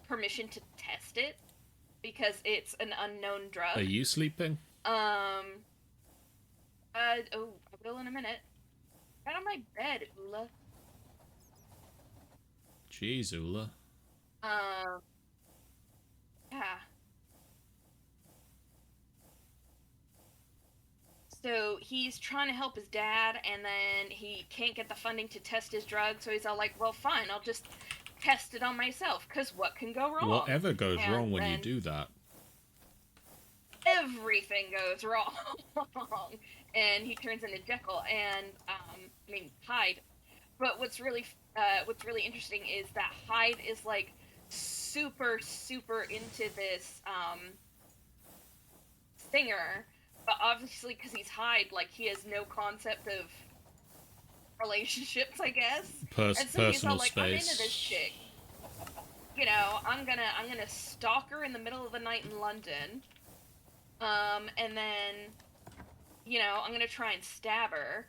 permission to test it because it's an unknown drug. Are you sleeping? I will in a minute. Right on my bed, Ula. Jeez, Ula. Yeah. So he's trying to help his dad, and then he can't get the funding to test his drug, so he's all like, well, fine, I'll just test it on myself, because what can go wrong? Whatever goes wrong when you do that? Everything goes wrong. And he turns into Jekyll, and, Hyde. But what's really interesting is that Hyde is, like, super, super into this, singer, but obviously, because he's Hyde, like, he has no concept of relationships, I guess. And so Personal he's all like, space. I'm into this chick. You know, I'm gonna stalk her in the middle of the night in London. And then, you know, I'm gonna try and stab her.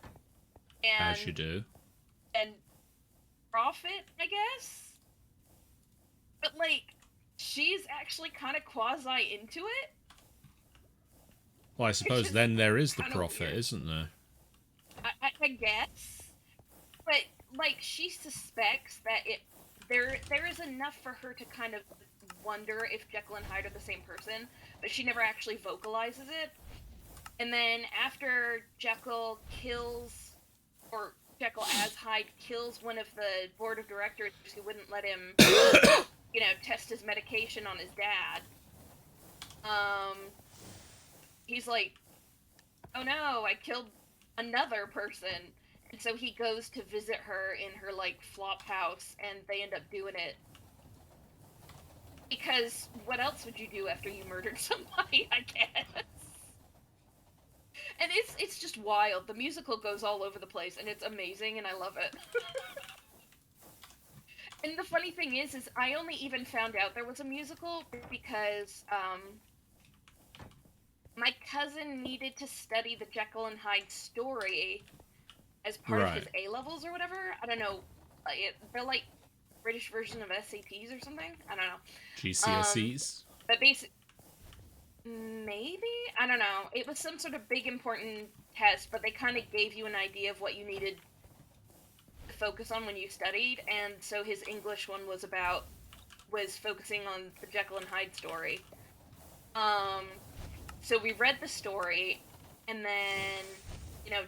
And, as you do. And profit, I guess? But, like, she's actually kind of quasi into it. Well, I suppose then there is the profit, isn't there? I guess. But, like, she suspects that there is enough for her to kind of wonder if Jekyll and Hyde are the same person, but she never actually vocalizes it. And then after Jekyll as Hyde kills one of the board of directors who wouldn't let him, you know, test his medication on his dad, he's like, oh no, I killed another person. And so he goes to visit her in her, like, flop house, and they end up doing it. Because what else would you do after you murdered somebody, I guess? And it's just wild. The musical goes all over the place, and it's amazing, and I love it. And the funny thing is I only even found out there was a musical because, my cousin needed to study the Jekyll and Hyde story as part of his Right. A-levels or whatever. I don't know. They're like British version of SATs or something. I don't know. GCSEs? But maybe? I don't know. It was some sort of big important test, but they kind of gave you an idea of what you needed to focus on when you studied, and so his English one was focusing on the Jekyll and Hyde story. So we read the story, and then,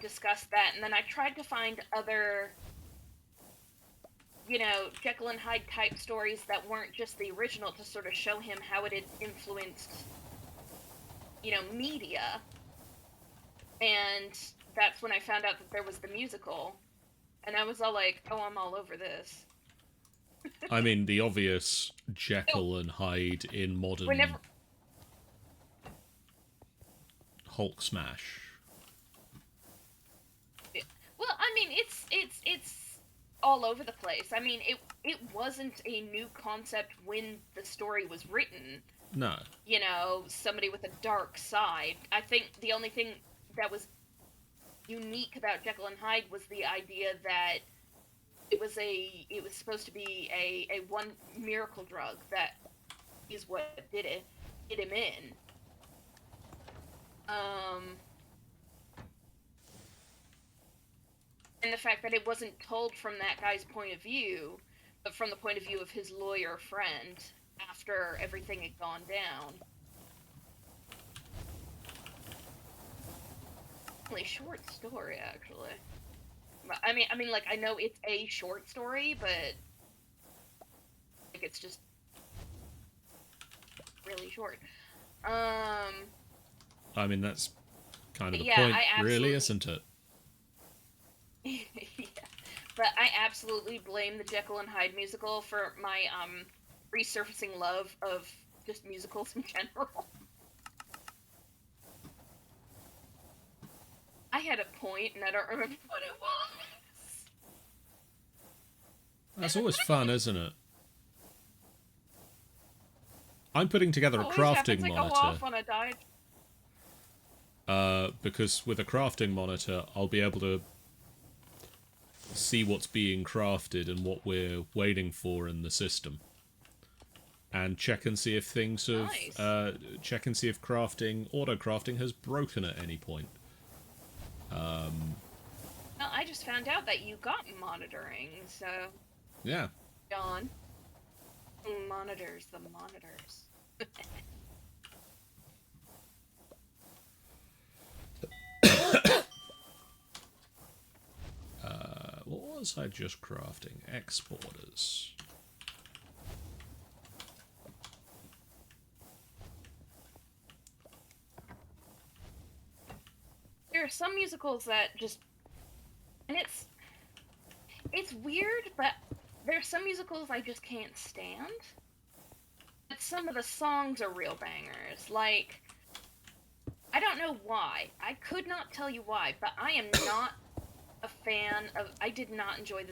discussed that, and then I tried to find other, Jekyll and Hyde type stories that weren't just the original to sort of show him how it had influenced, media. And that's when I found out that there was the musical, and I was all like, oh, I'm all over this. I mean, the obvious So, Jekyll and Hyde in modern whenever, Hulk smash. well, I mean, it's all over the place. I mean, it wasn't a new concept when the story was written. No. Somebody with a dark side. I think the only thing that was unique about Jekyll and Hyde was the idea that it was supposed to be a one miracle drug that is what did him in. And the fact that it wasn't told from that guy's point of view, but from the point of view of his lawyer friend after everything had gone down. Really short story, actually. I mean, like, I know it's a short story, but like, it's just really short. I mean, that's kind of the Yeah, point, really, isn't it? Yeah, but I absolutely blame the Jekyll and Hyde musical for my resurfacing love of just musicals in general. I had a point, and I don't remember what it was. That's always fun, isn't it? I'm putting together a Always crafting happens, I go monitor. off on a diet. Because with a crafting monitor, I'll be able to see what's being crafted and what we're waiting for in the system, and check and see if things have Nice. check and see if auto crafting has broken at any point. Well, I just found out that you got monitoring, so Yeah. John. Monitors the monitors. What was I just crafting? Exporters. There are some musicals that just, and it's weird, but there are some musicals I just can't stand. But some of the songs are real bangers. Like, I don't know why. I could not tell you why, but I am not a fan of. I did not enjoy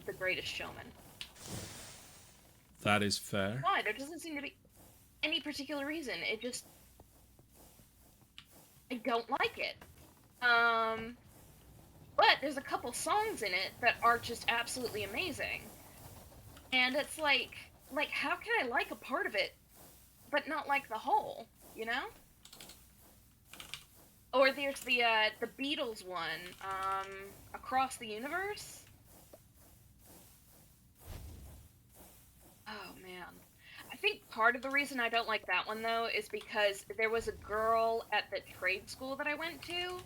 the Greatest Showman. That is fair. Why? There doesn't seem to be any particular reason. It just, I don't like it. But there's a couple songs in it that are just absolutely amazing. And it's like how can I like a part of it but not like the whole, you know? Or there's the Beatles one, Across the Universe. Oh man. I think part of the reason I don't like that one though is because there was a girl at the trade school that I went to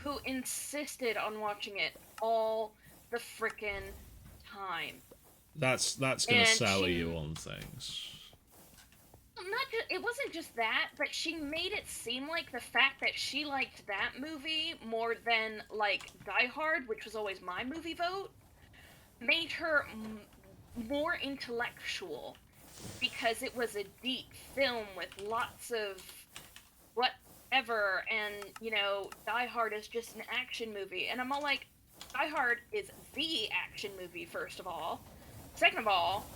who insisted on watching it all the frickin' time. That's gonna And sour she, you on things. not just, it wasn't just that, but she made it seem like the fact that she liked that movie more than like Die Hard, which was always my movie vote, made her more intellectual because it was a deep film with lots of whatever, and you know, Die Hard is just an action movie, and I'm all like, Die Hard is the action movie, first of all. Second of all,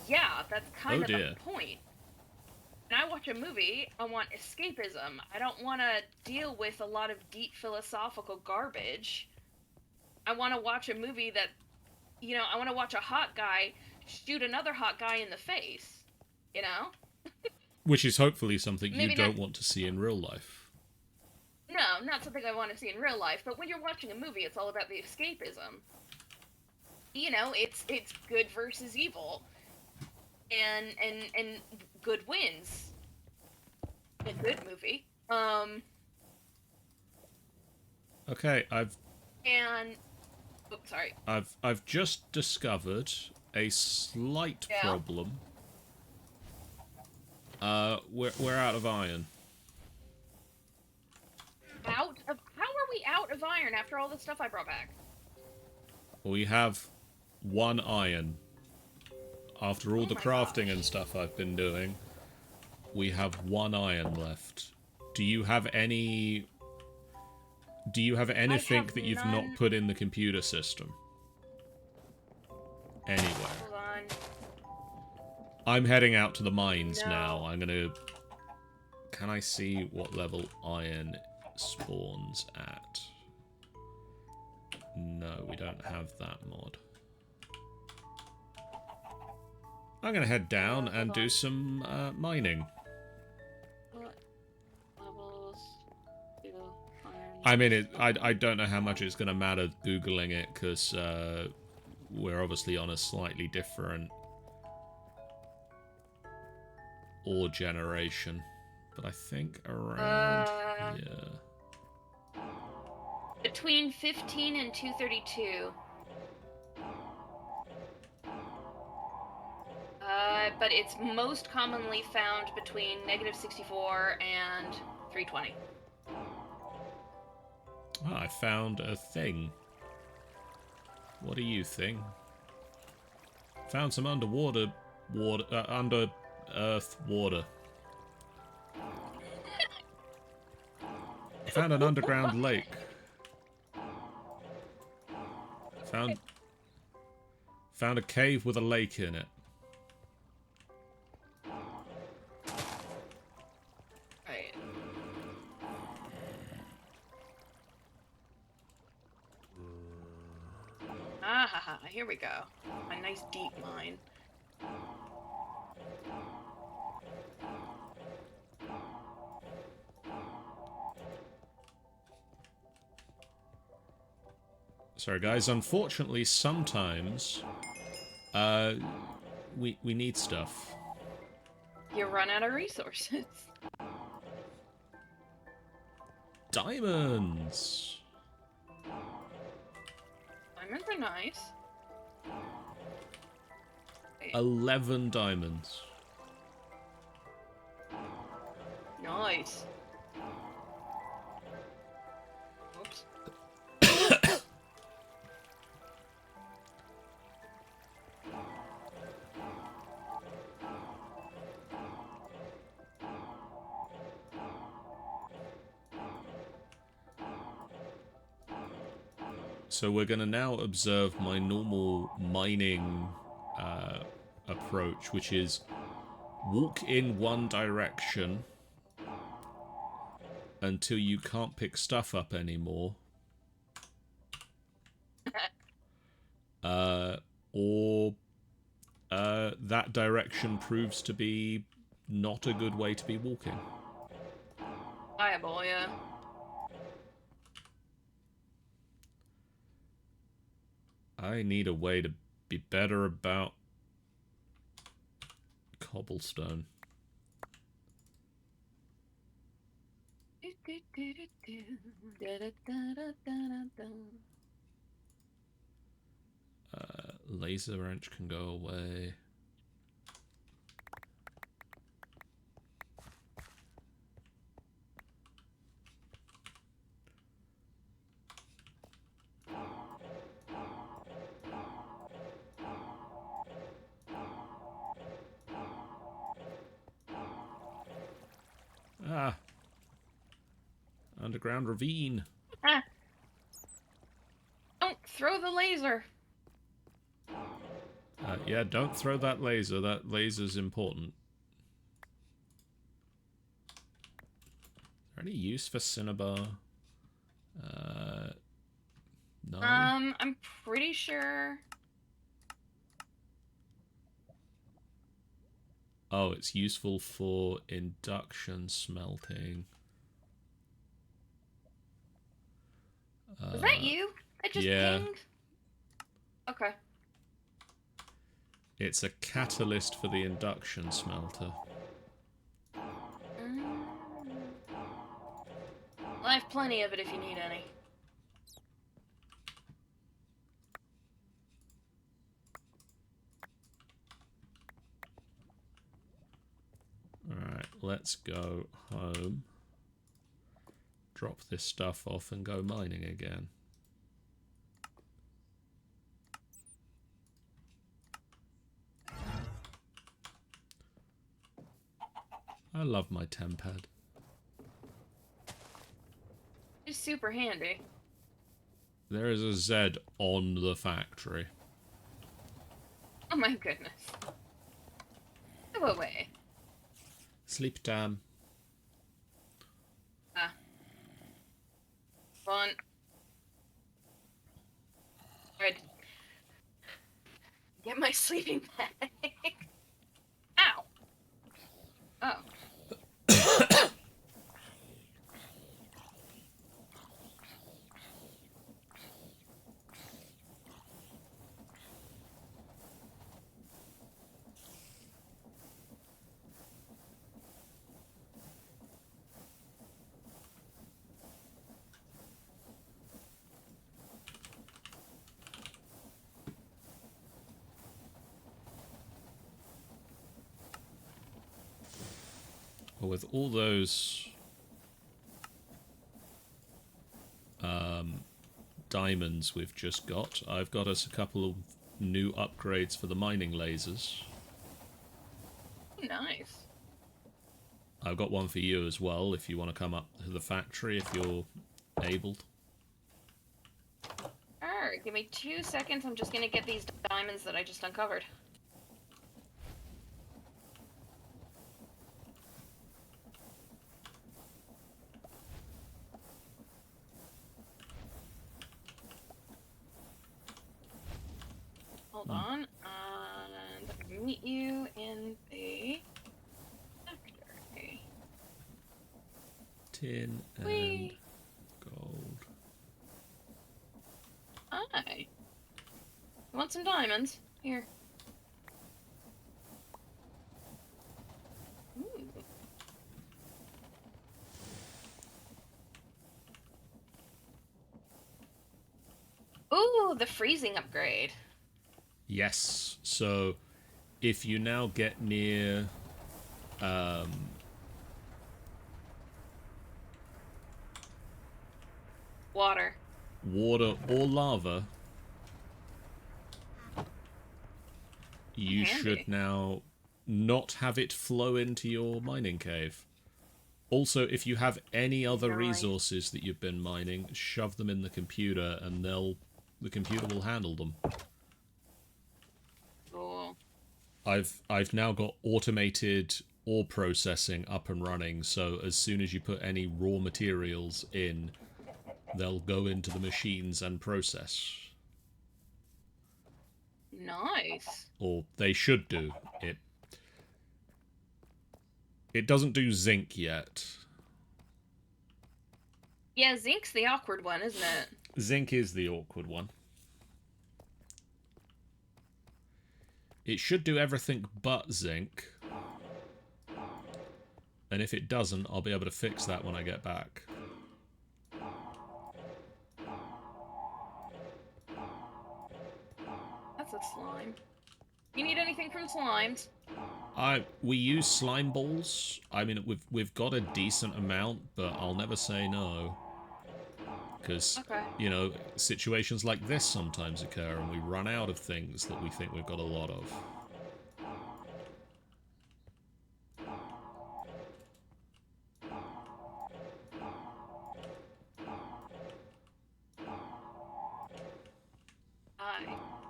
yeah, that's kind Oh of the dear. point. When I watch a movie, I want escapism. I don't want to deal with a lot of deep philosophical garbage. I want to watch a movie that, you know, I want to watch a hot guy shoot another hot guy in the face. You know? Which is hopefully something you Maybe not. don't want to see in real life. No, not something I want to see in real life. But when you're watching a movie, it's all about the escapism. You know, it's good versus evil, and good wins. A good movie. Okay, I've Sorry. I've just discovered a slight problem. We're out of iron. How are we out of iron after all the stuff I brought back? We have 1 iron. After all the crafting and stuff I've been doing, we have 1 iron left. Do you have any... Do you have anything that you've not put in the computer system? Anywhere. Hold on. I'm heading out to the mines now. I'm gonna... Can I see what level iron spawns at? No, we don't have that mod. I'm gonna head down and do some mining. What levels do iron? I mean, I don't know how much it's gonna matter googling it, because we're obviously on a slightly different ore generation. But I think around yeah. Between 15 and 232. But it's most commonly found between -64 and 320. Oh, I found a thing. What are you, thing? Found some under earth water. I found an underground lake. Found a cave with a lake in it. Right. Ah ha ha, here we go. A nice deep mine. Sorry guys, unfortunately sometimes we need stuff. You run out of resources. Diamonds! Diamonds are nice. 11 diamonds. Nice. Oops. So we're going to now observe my normal mining approach, which is walk in one direction until you can't pick stuff up anymore. Or that direction proves to be not a good way to be walking. Viable, yeah. I need a way to be better about cobblestone. Laser wrench can go away. Ah. Underground ravine. Ah. Don't throw the laser. Yeah, don't throw that laser. That laser's important. Is there any use for Cinnabar? No. I'm pretty sure. Oh, it's useful for induction smelting. Was that you? That just yeah. pinged? Okay. It's a catalyst for the induction smelter. Well, I have plenty of it if you need any. Alright, let's go home. Drop this stuff off and go mining again. I love my tempad. It's super handy. There is a Z on the factory. Oh my goodness. Go away. Sleep time. Ah. Fun. Alright. Get my sleeping bag. Ow. Oh. Well, with all those diamonds we've just got, I've got us a couple of new upgrades for the mining lasers. Nice. I've got one for you as well, if you want to come up to the factory, if you're able. Alright, give me 2 seconds. I'm just gonna get these diamonds that I just uncovered. Hold on, and I'll meet you in the factory. Tin and Whee! gold. Hi. You want some diamonds? Here. Ooh, the freezing upgrade. Yes, so if you now get near Water. water or lava, you Handy. should now not have it flow into your mining cave. Also, if you have any other Right. resources that you've been mining, shove them in the computer and the computer will handle them. Cool. I've now got automated ore processing up and running, so as soon as you put any raw materials in, they'll go into the machines and process. Nice. Or they should do. It doesn't do zinc yet. Yeah, zinc's the awkward one, isn't it? Zinc is the awkward one. It should do everything but zinc. And if it doesn't, I'll be able to fix that when I get back. That's a slime. You need anything from slimes? We use slime balls. I mean, we've got a decent amount, but I'll never say no. Because, Okay. you know, situations like this sometimes occur and we run out of things that we think we've got a lot of.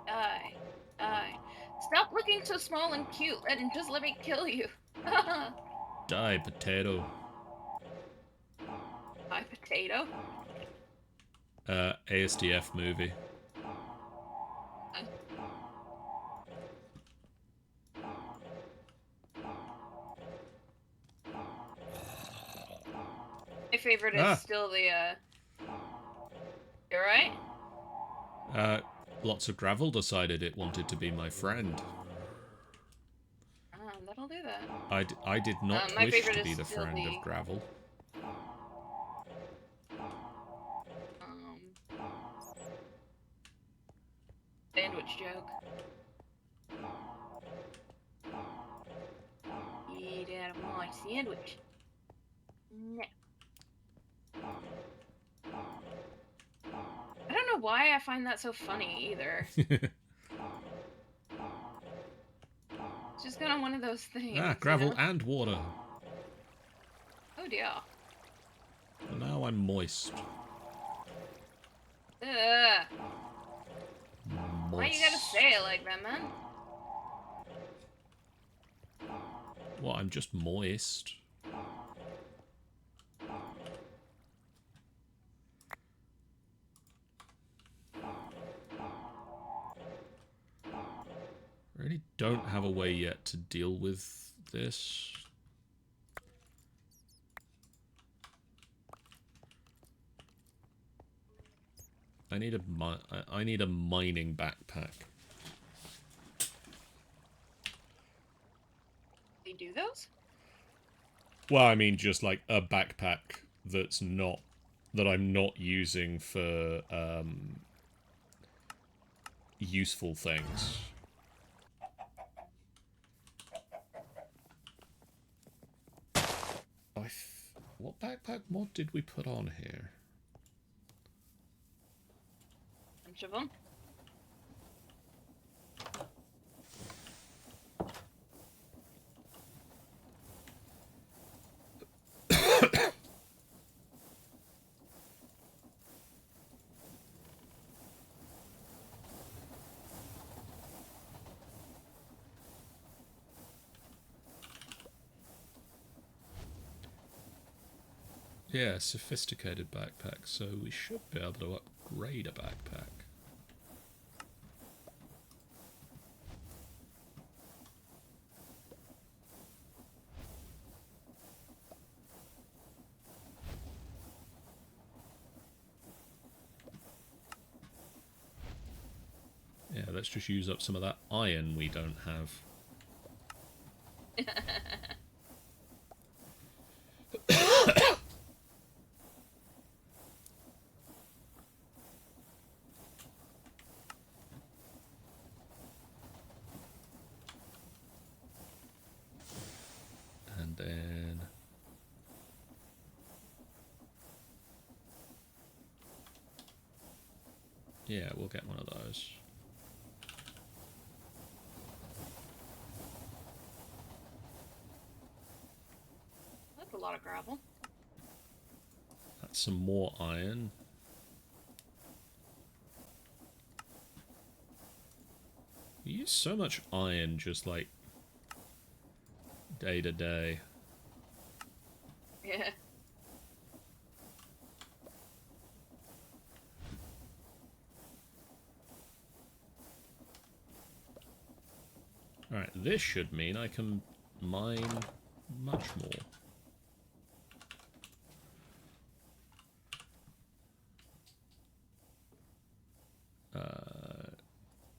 Die. Die. Stop looking so small and cute and just let me kill you. Die, potato. Die, potato. ASDF movie. My favorite is still the, You alright? Lots of gravel decided it wanted to be my friend. That'll do that. I did not my wish favorite to be is the still friend of gravel. Sandwich joke. Eat out of my sandwich. No. I don't know why I find that so funny either. It's just kind of one of those things. Gravel you know? and water. Oh dear. And now I'm moist. Ugh. Moist. Why you gotta say it like that, man? Well, I'm just moist. Really don't have a way yet to deal with this. I need a mining backpack. They do those? Well, I mean, just like a backpack that I'm not using for useful things. What backpack mod did we put on here? Bunch of them. Yeah, sophisticated backpack, so we should be able to upgrade a backpack. Yeah, let's just use up some of that iron we don't have. And then... yeah, we'll get one of those. That's a lot of gravel. That's some more iron. You use so much iron just like day to day. Yeah. Alright, this should mean I can mine much more.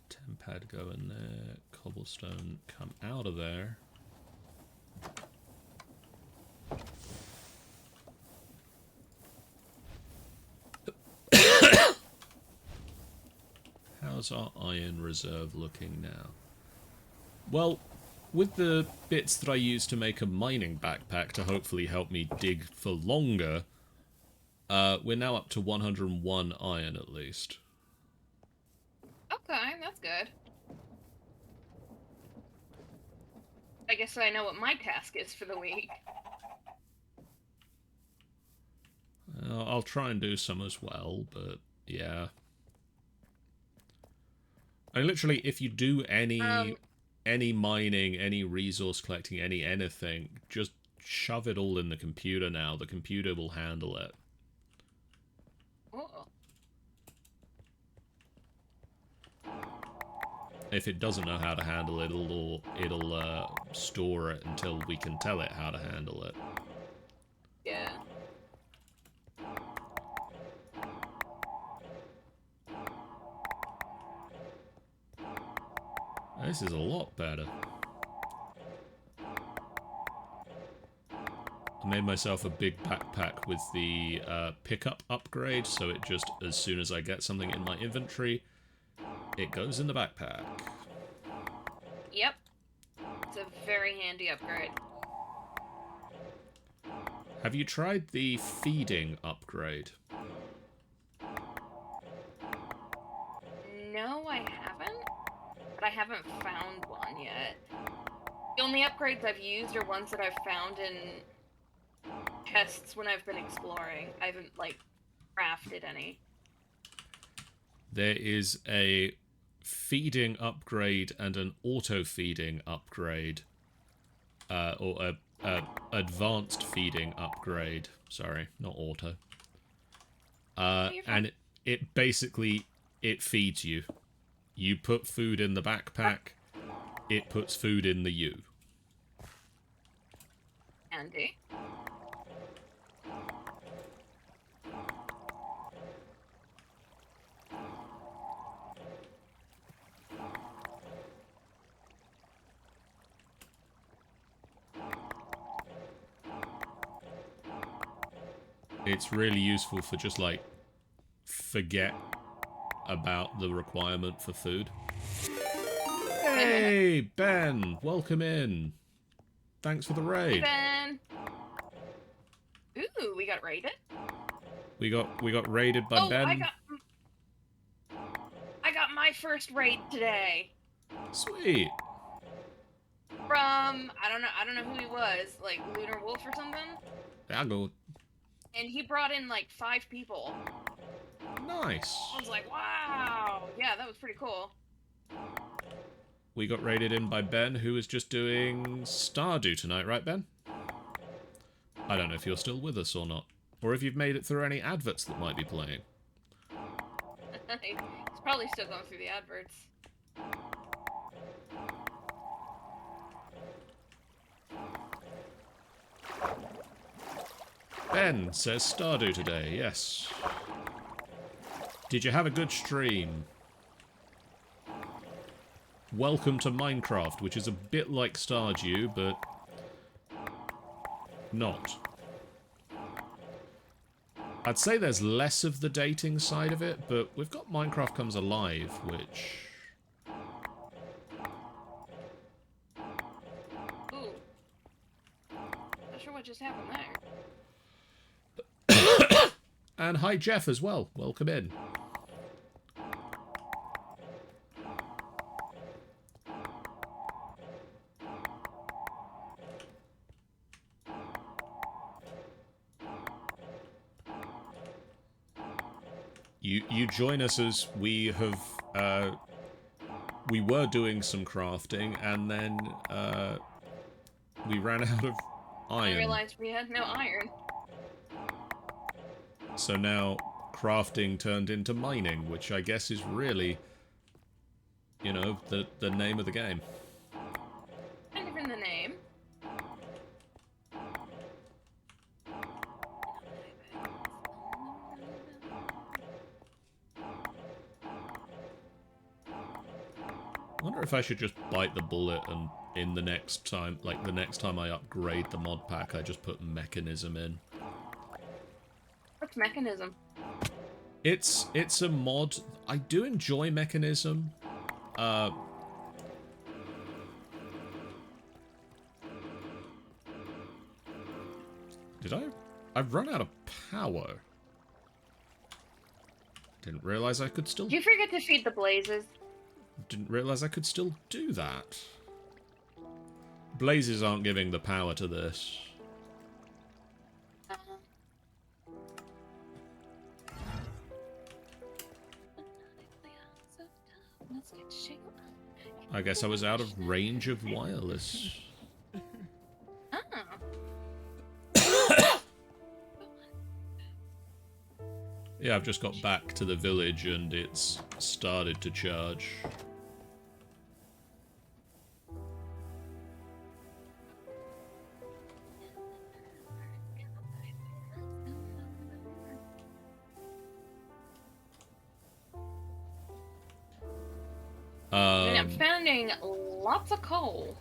Tempad go in there, cobblestone come out of there. How's our iron reserve looking now? Well, with the bits that I use to make a mining backpack to hopefully help me dig for longer, we're now up to 101 iron at least. Okay, that's good. I guess I know what my task is for the week. I'll try and do some as well, but yeah. And literally, if you do Um, any mining, any resource collecting, anything, just shove it all in the computer now. The computer will handle it. oh, If it doesn't know how to handle it, it'll store it until we can tell it how to handle it. yeah. This is a lot better. I made myself a big backpack with the pickup upgrade, so it just, as soon as I get something in my inventory, it goes in the backpack. Yep. It's a very handy upgrade. Have you tried the feeding upgrade? No, I haven't. But I haven't found one yet. The only upgrades I've used are ones that I've found in chests when I've been exploring. I haven't, like, crafted any. There is a feeding upgrade and an auto-feeding upgrade. Or a advanced feeding upgrade. Sorry, not auto. And it basically, it feeds you. You put food in the backpack, it puts food in the U. Handy. It's really useful for just, like, forget about the requirement for food. Hey, Ben! Welcome in. Thanks for the raid. Ben! Ooh, we got raided? We got raided by Ben. I got my first raid today. Sweet. From I don't know who he was, like Lunar Wolf or something. I'll go. And he brought in like 5 people. Nice. I was like, wow, yeah, that was pretty cool. We got raided in by Ben, who was just doing Stardew tonight, right, Ben? I don't know if you're still with us or not, or if you've made it through any adverts that might be playing. He's probably still going through the adverts. Ben says Stardew today, yes. Did you have a good stream? Welcome to Minecraft, which is a bit like Stardew, but not. I'd say there's less of the dating side of it, but we've got Minecraft Comes Alive, which... Ooh. Not sure what just happened there. And hi Jeff as well, welcome in. You join us as we have, we were doing some crafting, and then, we ran out of iron. I realized we had no iron. So now, crafting turned into mining, which I guess is really, you know, the name of the game. Kind of in the name. I wonder if I should just bite the bullet and in the next time, like the next time I upgrade the mod pack, I just put mechanism in. What's mechanism? It's a mod. I do enjoy mechanism. Did I? I've run out of power. Didn't realize I could still... Did you forget to feed the blazes? Didn't realize I could still do that. Blazes aren't giving the power to this. Let's get I guess I was out of range of wireless. Oh. Yeah, I've just got back to the village and it's started to charge. And I'm finding lots of coal.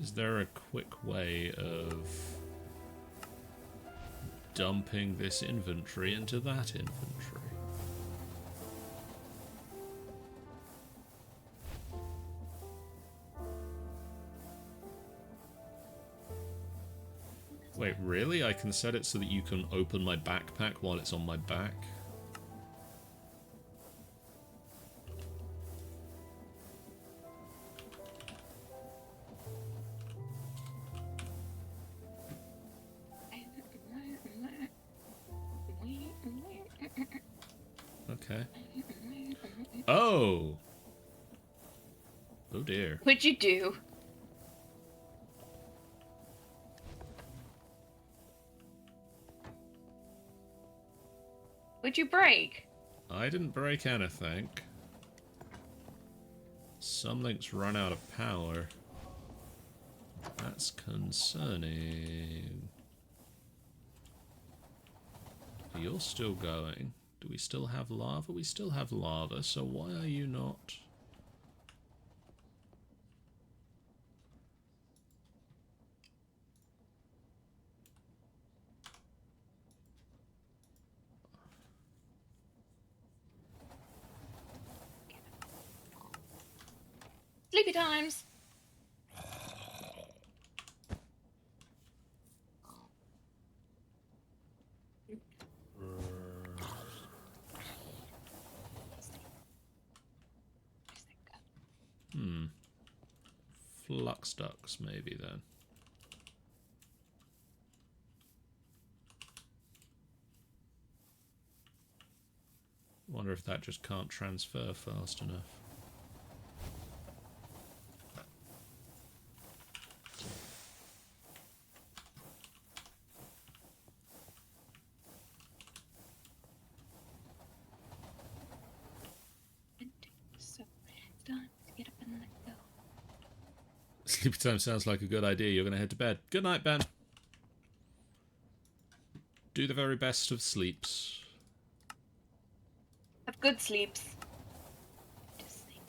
Is there a quick way of dumping this inventory into that inventory? Wait, really? I can set it so that you can open my backpack while it's on my back? Okay. Oh! Oh dear. What'd you do? What'd you break? I didn't break anything. Something's run out of power. That's concerning. You're still going. Do we still have lava? We still have lava, so why are you not? Sleepy times. Flux ducts, maybe, then. Wonder if that just can't transfer fast enough. So it's time to get up and let go. Sleepy time sounds like a good idea. You're going to head to bed. Good night, Ben. Do the very best of sleeps. Have good sleeps. Just sleep.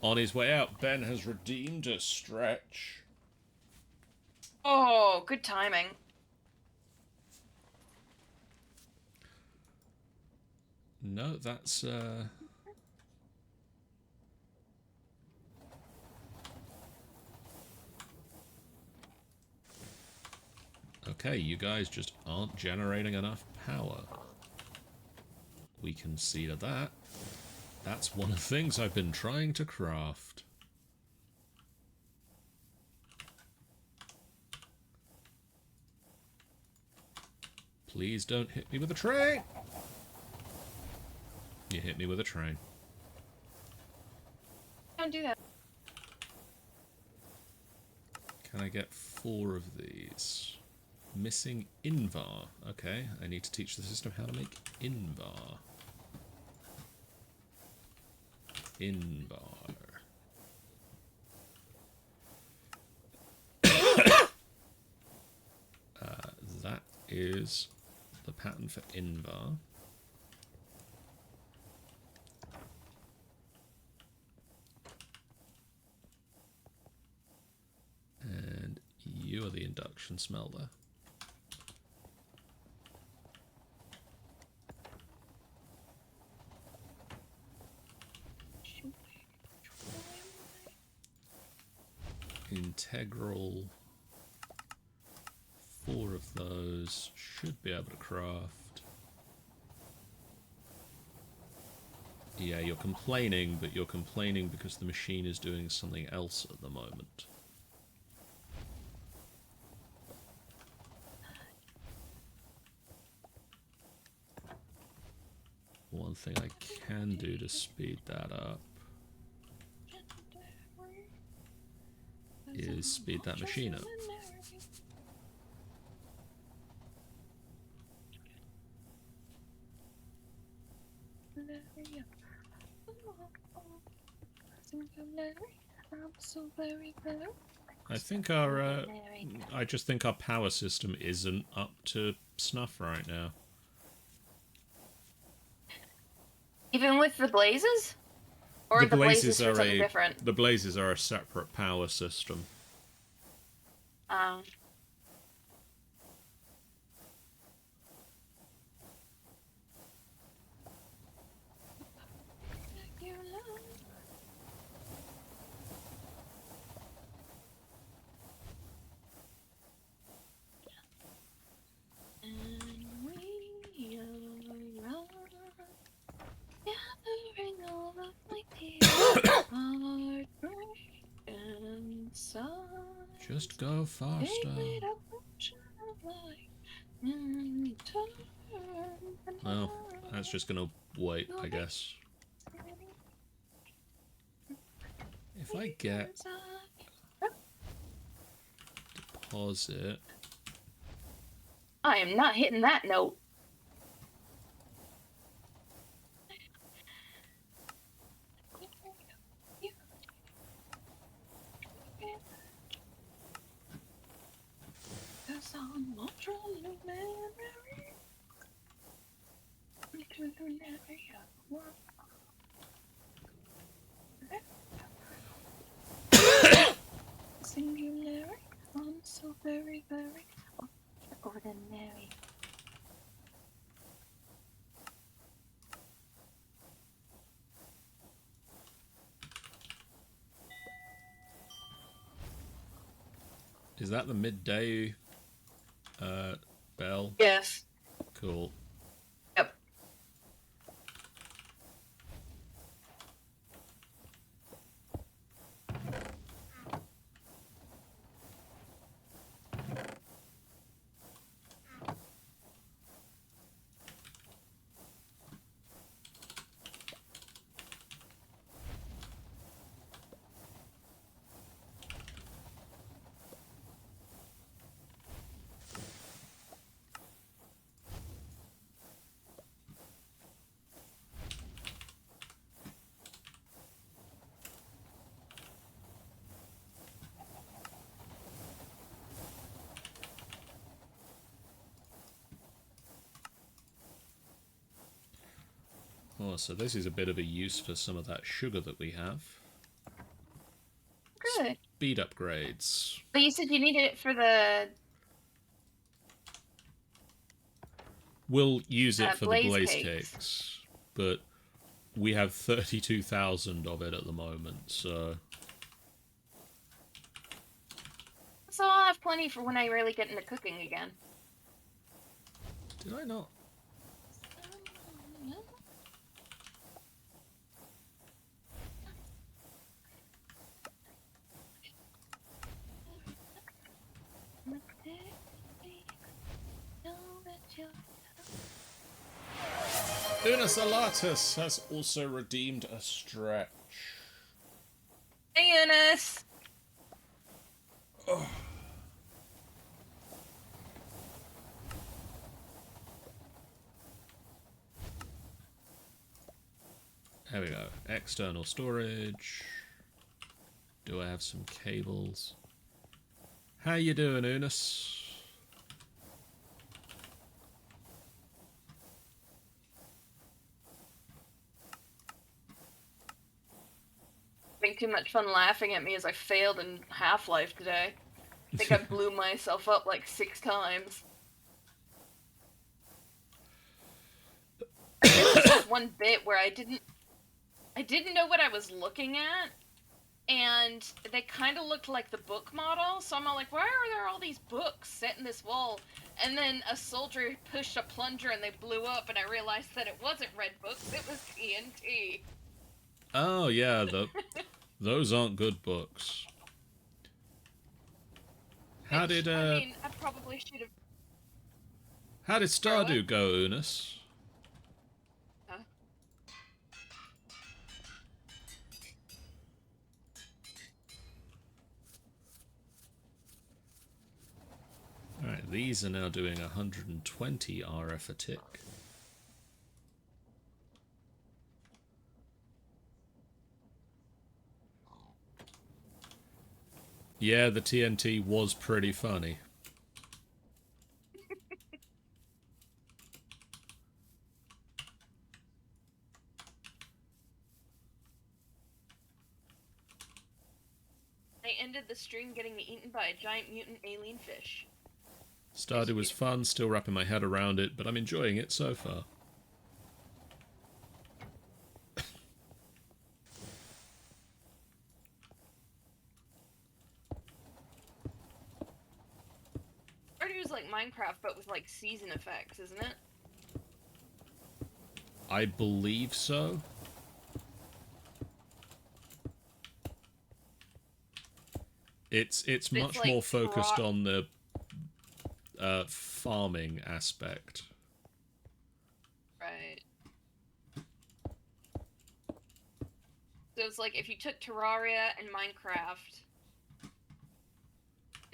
On his way out, Ben has redeemed a stretch. Oh, good timing. No, that's, okay, you guys just aren't generating enough power. We can see to that. That's one of the things I've been trying to craft. Please don't hit me with a train! You hit me with a train. Don't do that. Can I get 4 of these? Missing invar. Okay, I need to teach the system how to make invar. Invar. That is the pattern for invar. And you are the induction smelter. Integral. 4 of those should be able to craft Yeah, you're complaining, but you're complaining because the machine is doing something else at the moment. One thing I can do to speed that up is speed that machine up. I think our, I just think our power system isn't up to snuff right now. Even with the blazes? Or the blazes for something different? The blazes are a separate power system. Um. Just go faster. Well, that's just gonna wait, I guess. If I get deposit, I am not hitting that note. Singularity, I'm so very, very ordinary. is that the midday bell? Yes. Cool. Yep. Oh, so this is a bit of a use for some of that sugar that we have. Good. Speed upgrades. But you said you needed it for the... We'll use it for the blaze cakes. cakes, but we have 32,000 of it at the moment, so... So I'll have plenty for when I really get into cooking again. Did I not? Unis Alatus has also redeemed a stretch. Hey, Eunice! Oh. There we go. External storage. Do I have some cables? How you doing, Eunice? Having too much fun laughing at me as I failed in Half-Life today. I think I blew myself up like 6 times. There was this one bit where I didn't know what I was looking at, and they kind of looked like the book model. So I'm all like, why are there all these books set in this wall? And then a soldier pushed a plunger and they blew up, and I realized that it wasn't red books, it was TNT. Oh yeah, those aren't good books. How did I mean, I probably should have. how did Stardew go, Unis? Huh? Alright, these are now doing 120 RF a tick. Yeah, the TNT was pretty funny. They ended the stream getting eaten by a giant mutant alien fish. Stardew was fun, still wrapping my head around it, but I'm enjoying it so far. Stardew's like Minecraft, but with like season effects, isn't it? I believe so. It's much like more focused on the farming aspect. Right. So it's like if you took Terraria and Minecraft,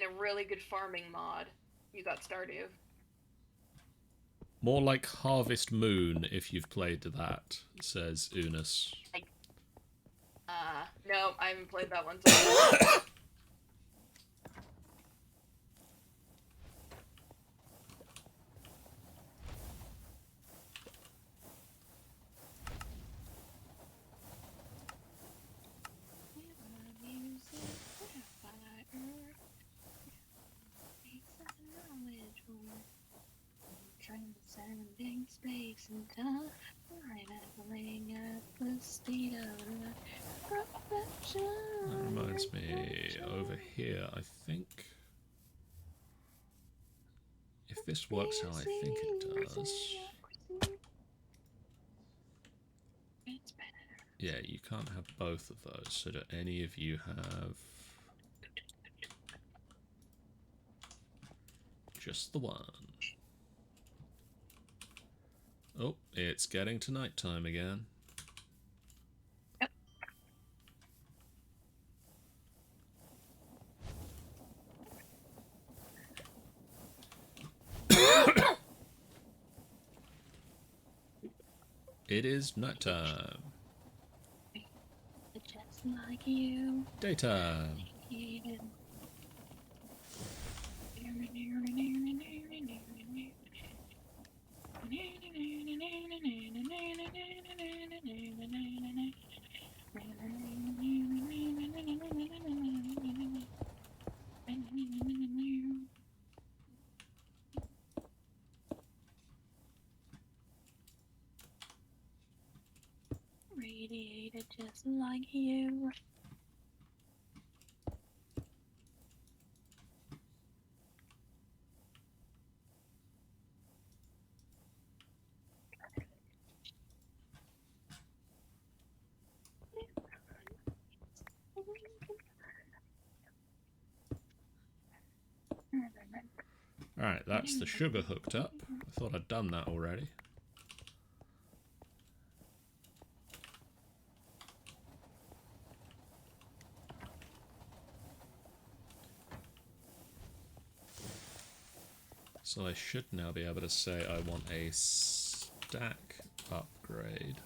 and a really good farming mod, you got Stardew. More like Harvest Moon, if you've played that, says Unis. No, I haven't played that one. So transcending space and time, rivaling at the state of perfection. That reminds me, over here, I think... If this works how I think it does... Yeah, you can't have both of those, so do any of you have... just the one? Oh, it's getting to nighttime again. It is nighttime. Just like you. Daytime. Radiated just like you. Alright, that's the sugar hooked up. I thought I'd done that already. So I should now be able to say I want a stack upgrade.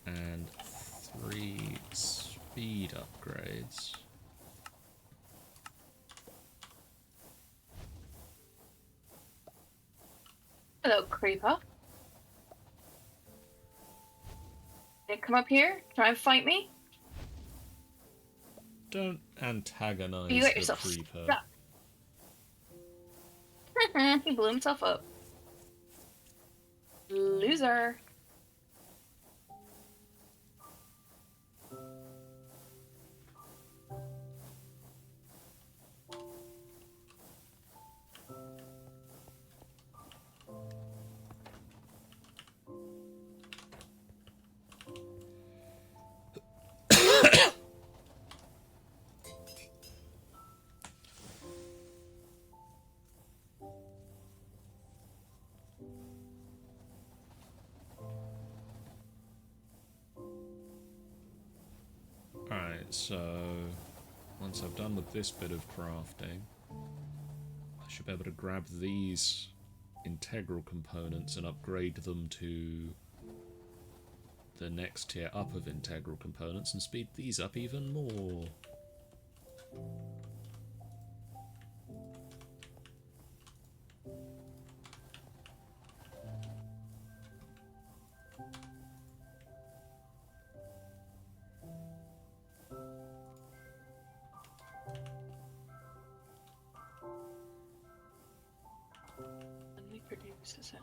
And 3 speed upgrades. Hello, creeper. Can you come up here? Try and fight me? Don't antagonize You got the yourself creeper. stuck. He blew himself up. Loser. so once I've done with this bit of crafting, I should be able to grab these integral components and upgrade them to the next tier up of integral components and speed these up even more. Let me produce this out.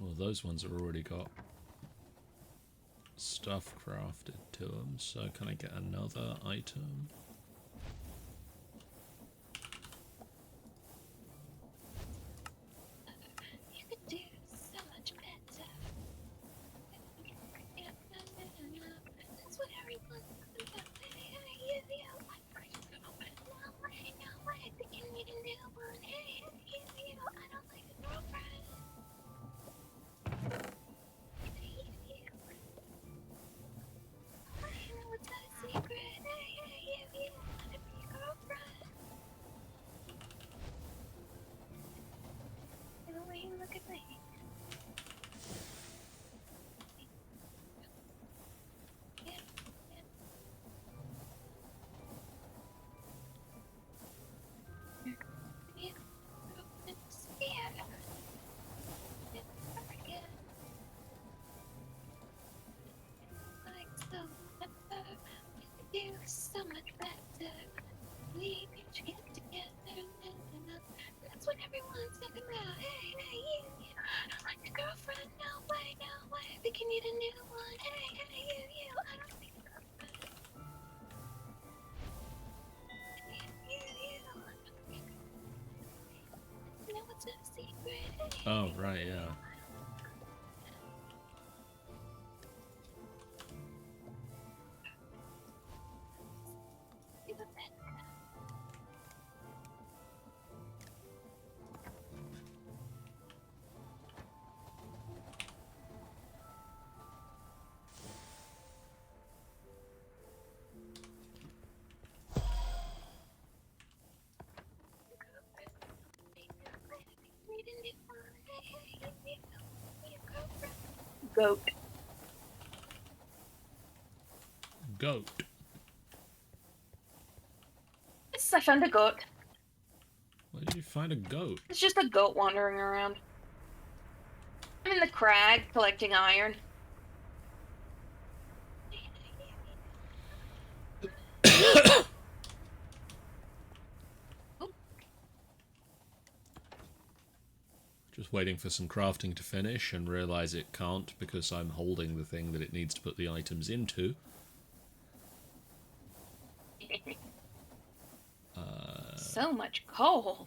Well, those ones have already got stuff crafted to them, so can I get another item? You could do so much better. That's what everyone's talking about. No way, they can need a new one. Hey, I don't like a girlfriend. I know what's a secret. Hey, you wanna be a girlfriend? The way you look at me. So much better. We should get together. That's what everyone's talking about. Hey, you. I don't like a girlfriend. No way. I think you need a new one. Hey, you. I don't think a girlfriend. You know what's a secret? Oh, right, yeah. Goat. Goat. Yes, I found a goat. Where did you find a goat? It's just a goat wandering around. I'm in the crag collecting iron. Just waiting for some crafting to finish and realise it can't because I'm holding the thing that it needs to put the items into. So much coal.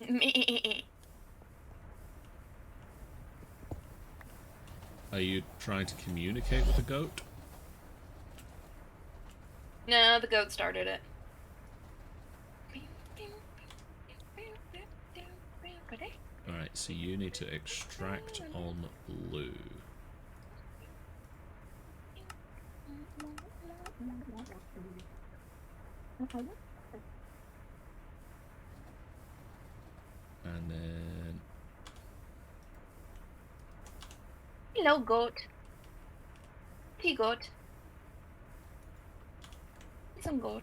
Me. Are you trying to communicate with the goat? No, the goat started it. Alright, so you need to extract on blue. And then... Hello, goat. Hey, goat. Some goat.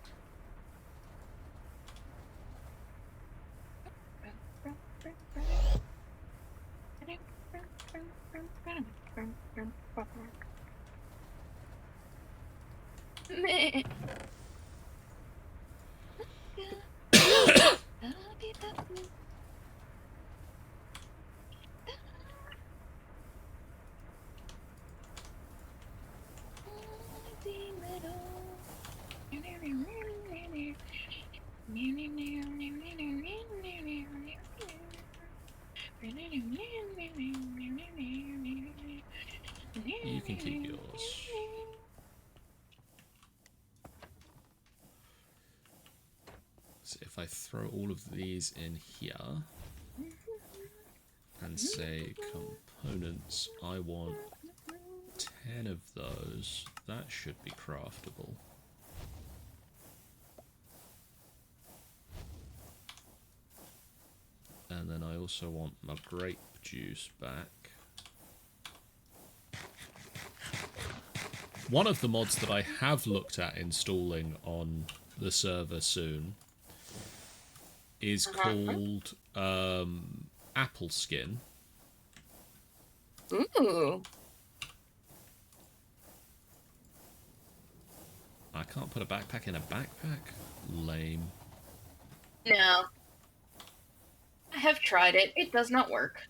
You can keep yours. So if I throw all of these in here and say components, I want 10 of those, that should be craftable. And then I also want my grape juice back. One of the mods that I have looked at installing on the server soon is called apple skin. Ooh. I can't put a backpack in a backpack? Lame. No. I have tried it. It does not work.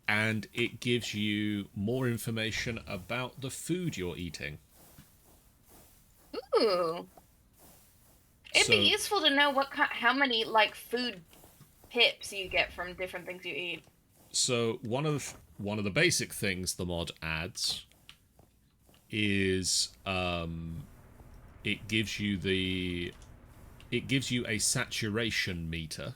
And it gives you more information about the food you're eating. Ooh. It'd be useful to know how many like food pips you get from different things you eat. So one of the basic things the mod adds is it gives you a saturation meter.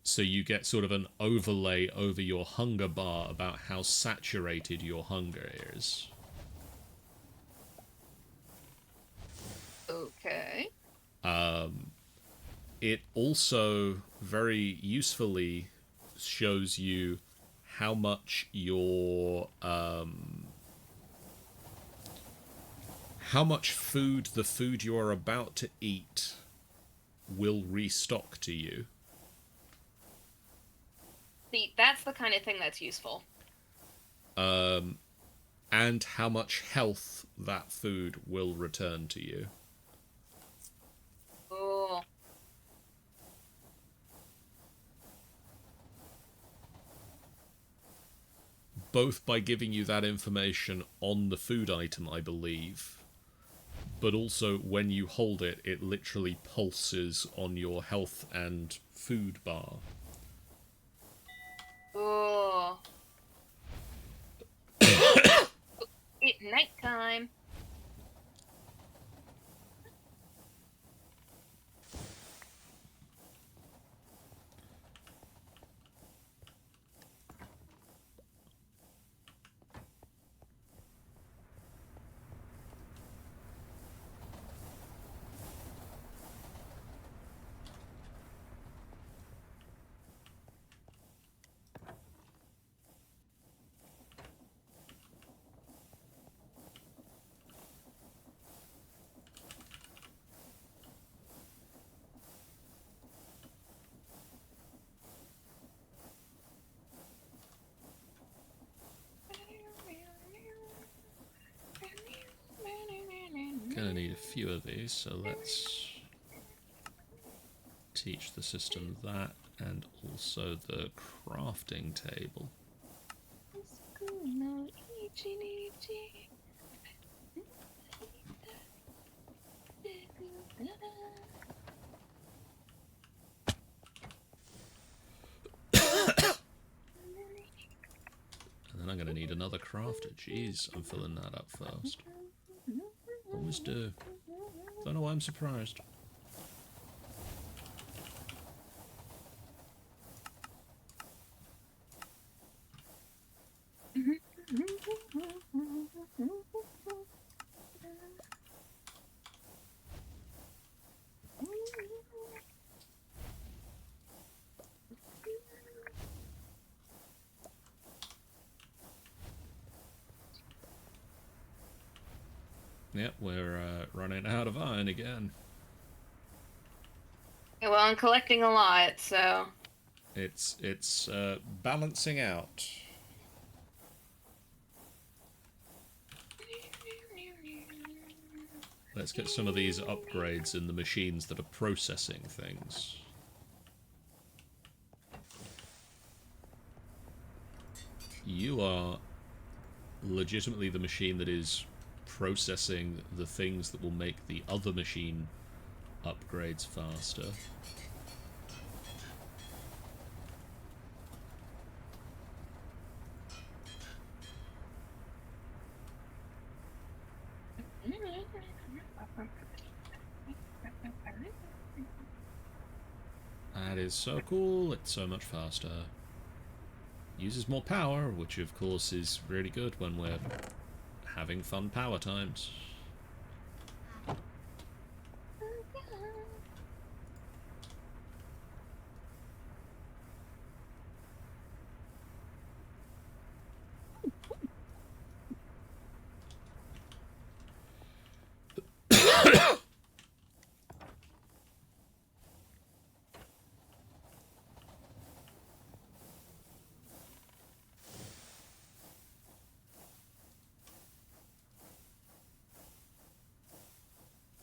So you get sort of an overlay over your hunger bar about how saturated your hunger is. Okay. It also very usefully shows you how much food the food you are about to eat will restock to you. See, that's the kind of thing that's useful. And how much health that food will return to you. Ooh. Both by giving you that information on the food item, I believe, but also when you hold it, it literally pulses on your health and food bar. Ooh. It's nighttime. Gonna need a few of these, so let's teach the system that, and also the crafting table. And then I'm gonna need another crafter. Jeez, I'm filling that up first. Always do. Don't know why I'm surprised. Yep, we're running out of iron again. Yeah, well, I'm collecting a lot, so... It's balancing out. Let's get some of these upgrades in the machines that are processing things. You are legitimately the machine that is processing the things that will make the other machine upgrades faster. That is so cool, it's so much faster. Uses more power, which of course is really good when we're having fun power times.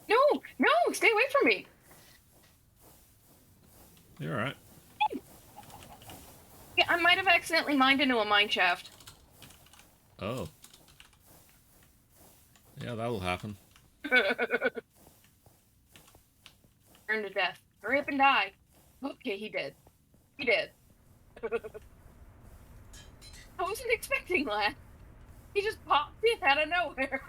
No, no, stay away from me. You're alright. Yeah, I might have accidentally mined into a mine shaft. Oh. Yeah, that'll happen. Burn to death. Hurry up and die. Okay, he did. He did. I wasn't expecting that. He just popped in out of nowhere.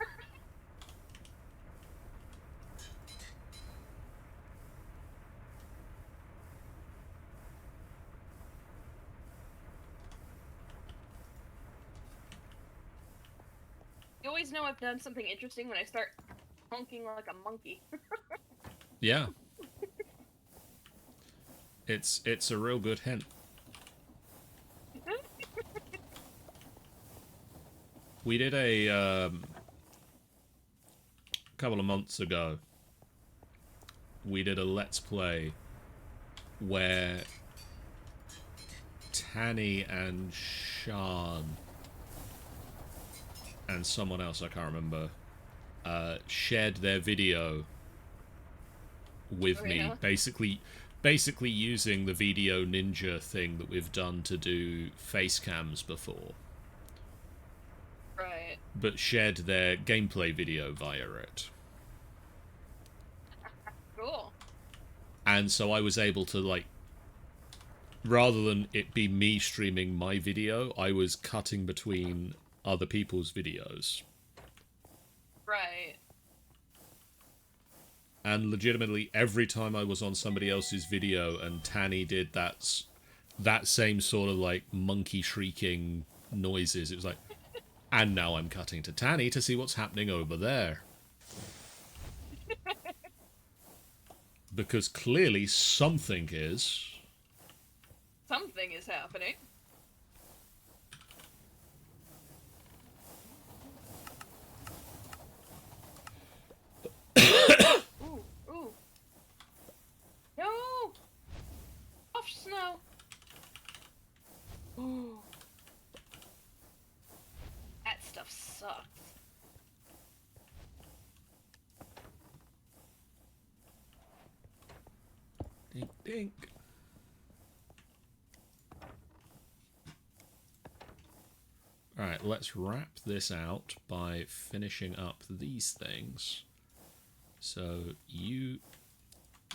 You always know I've done something interesting when I start honking like a monkey. Yeah. It's a real good hint. We did a couple of months ago. We did a Let's Play where Tanny and Sean and someone else, I can't remember, shared their video with me, Yeah. basically using the video ninja thing that we've done to do face cams before, Right. but shared their gameplay video via it. Cool. And so I was able to, like, rather than it be me streaming my video, I was cutting between other people's videos. Right. And legitimately, every time I was on somebody else's video and Tanny did that same sort of, like, monkey shrieking noises, it was like, and now I'm cutting to Tanny to see what's happening over there. Because clearly something is. Something is happening. Ooh, ooh. No! Off snow! Ooh. That stuff sucks. Dink, dink. Alright, let's wrap this out by finishing up these things. So, you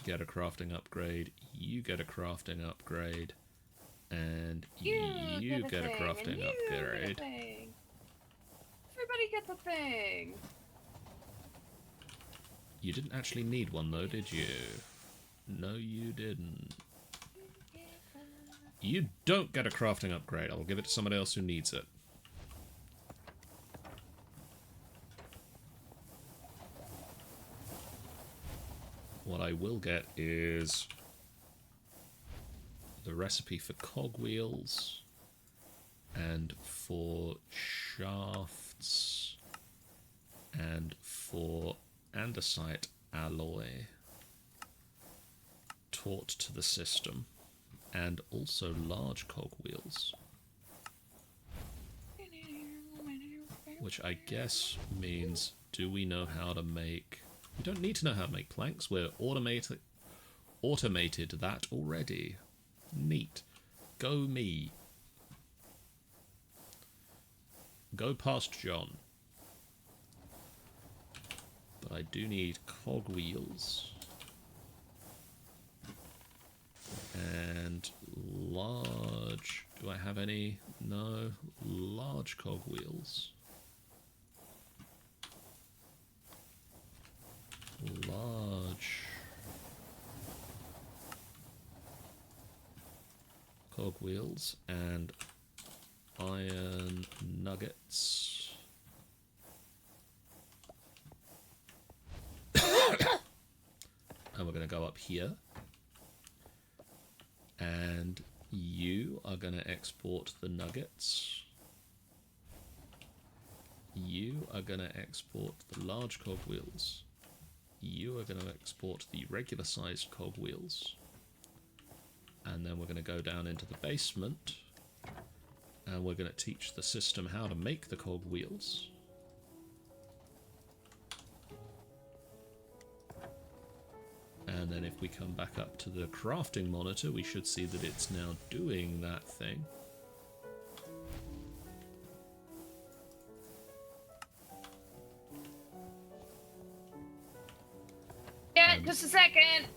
get a crafting upgrade, you get a crafting upgrade, and you get a crafting upgrade. Everybody gets a thing! You didn't actually need one though, did you? No, you didn't. You don't get a crafting upgrade. I'll give it to somebody else who needs it. What I will get is the recipe for cogwheels and for shafts and for andesite alloy taught to the system, and also large cogwheels, which I guess means, do we know how to make You don't need to know how to make planks. We're automated that already. Neat. Go me. Go past John. But I do need cogwheels. And large... Do I have any? No. Large cogwheels. Large cogwheels and iron nuggets. And we're going to go up here. And you are going to export the nuggets. You are going to export the large cogwheels. You are going to export the regular sized cogwheels. And then we're going to go down into the basement. And we're going to teach the system how to make the cogwheels. And then if we come back up to the crafting monitor, we should see that it's now doing that thing. Yeah, just a second.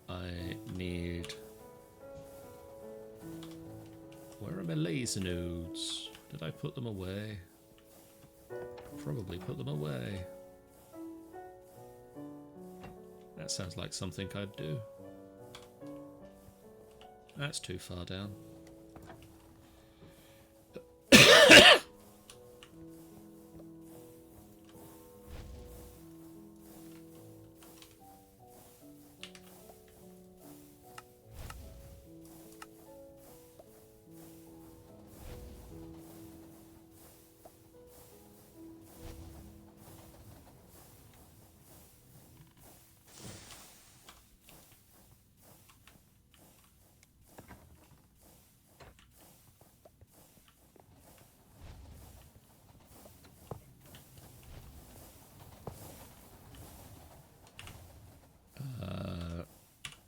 I need... Where are my laser nodes? Did I put them away? Probably put them away. That sounds like something I'd do. That's too far down.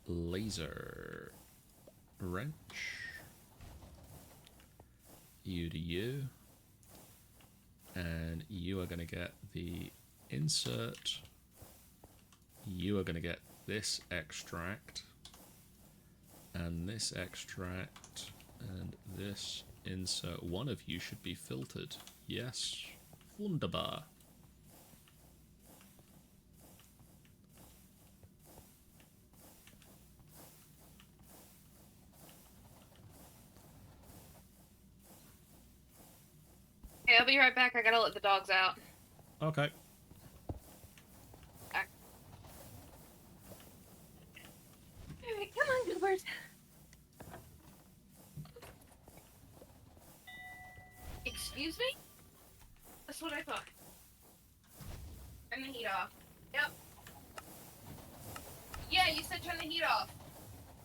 Laser wrench. You to you. And you are going to get the insert. You are going to get this extract. And this extract. And this insert. One of you should be filtered. Yes. Wunderbar. Okay, I'll be right back. I gotta let the dogs out. Okay. Alright, come on, goobers. Excuse me? That's what I thought. Turn the heat off. Yep. Yeah, you said turn the heat off.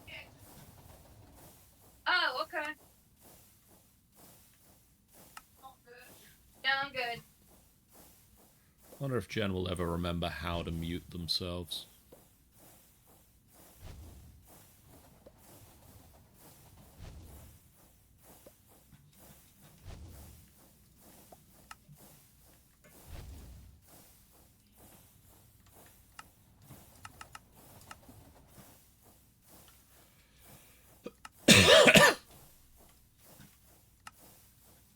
Okay. Oh, okay. Yeah, I'm good. I wonder if Jen will ever remember how to mute themselves.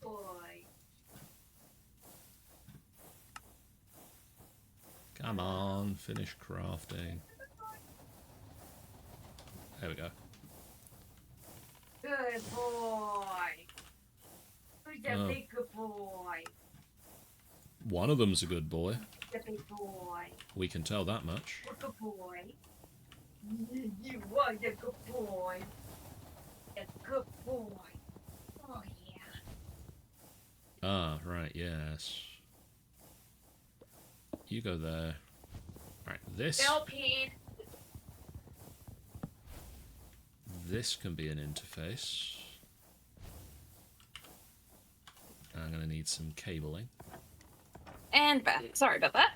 Boy. Come on, finish crafting. There we go. Good boy. Who's the Oh. big good boy? One of them's a good boy. The big boy. We can tell that much. Good boy. You are the good boy. The good boy. Oh, yeah. Ah, right, yes. You go there. Right, this Millipede. can be an interface. I'm going to need some cabling. And back. Sorry about that.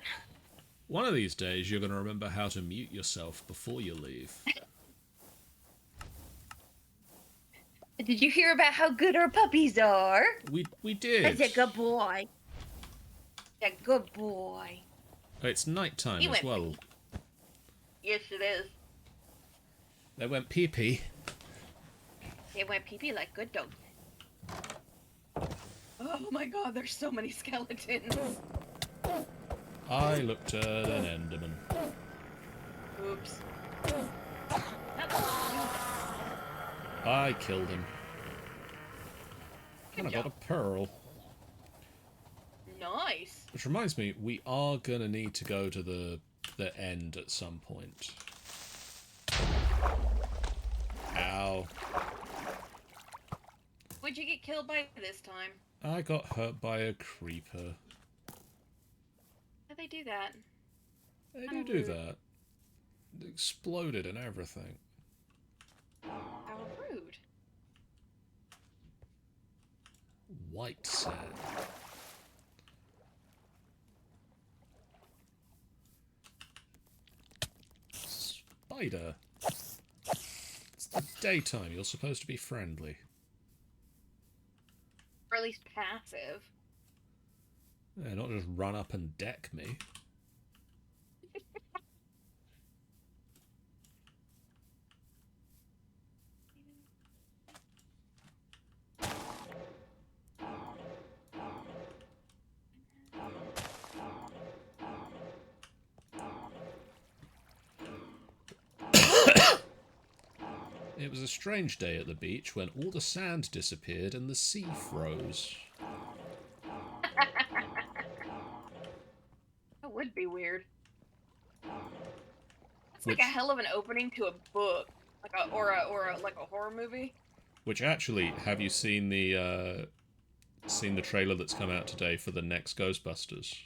One of these days, you're going to remember how to mute yourself before you leave. Did you hear about how good our puppies are? We did. That's a good boy. A good boy. It's nighttime He as went well. Yes, it is. They went pee-pee. They went pee-pee like good dogs. Oh my god, there's so many skeletons. I looked at an Enderman. Oops. I killed him. And I got a pearl. Nice. Which reminds me, we are gonna need to go to the end at some point. Ow. Would you get killed by this time? I got hurt by a creeper. How'd they do that? They Kinda do rude. that. It exploded and everything. How rude. White sand. Spider. It's the daytime. You're supposed to be friendly. Or at least passive. Yeah, not just run up and deck me. It was a strange day at the beach when all the sand disappeared and the sea froze. That would be weird. That's Which- like a hell of an opening to a book, like a like a horror movie. Which actually, have you seen the trailer that's come out today for the next Ghostbusters?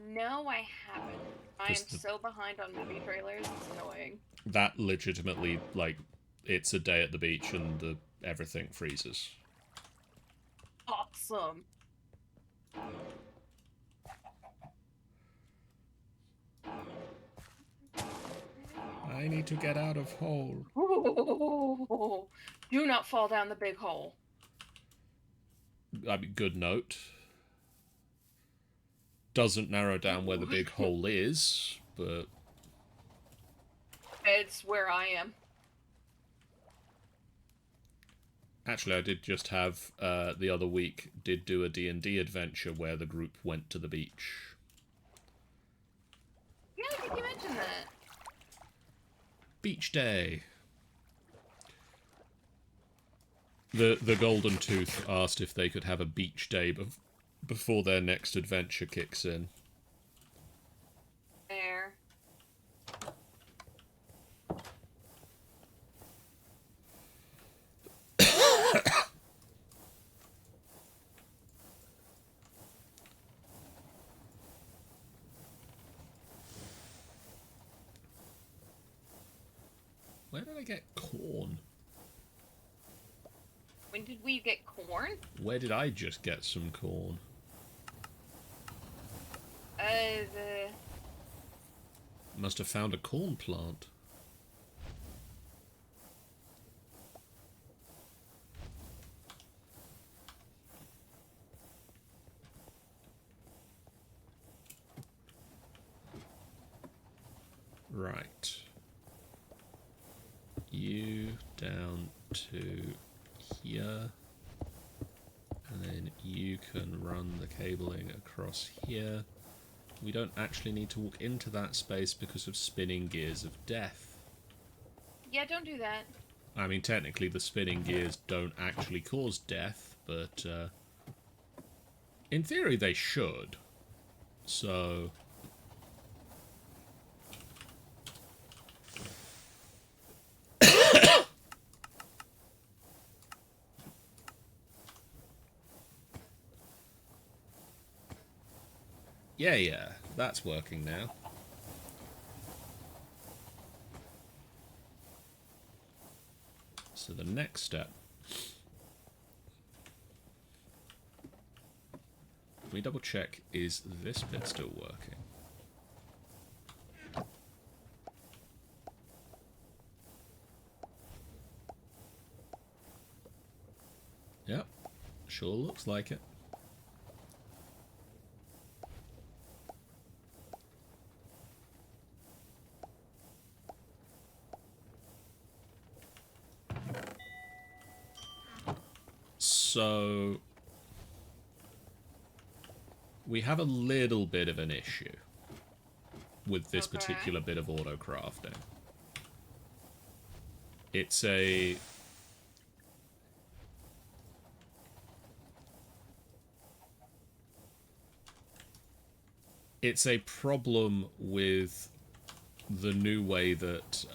No, I haven't. I am 'Cause the- so behind on movie trailers. It's annoying. That legitimately, like, it's a day at the beach and everything freezes. Awesome. I need to get out of hole. Ooh, do not fall down the big hole. I mean, good note. Doesn't narrow down where the big hole is, but It's where I am. actually I did just have, the other week, did do a D&D adventure where the group went to the beach. Yeah, I think you mentioned that. Beach day. The Golden Tooth asked if they could have a beach day before their next adventure kicks in. There. Where did I get corn? When did we get corn? Where did I just get some corn? The... Must have found a corn plant. Right. You down to here. And then you can run the cabling across here. We don't actually need to walk into that space because of spinning gears of death. Yeah, don't do that. I mean, technically the spinning gears don't actually cause death, but in theory they should. So... Yeah, that's working now. So the next step Let me double check, is this bit still working? Yep, sure looks like it. So we have a little bit of an issue with this particular bit of autocrafting. It's a problem with the new way that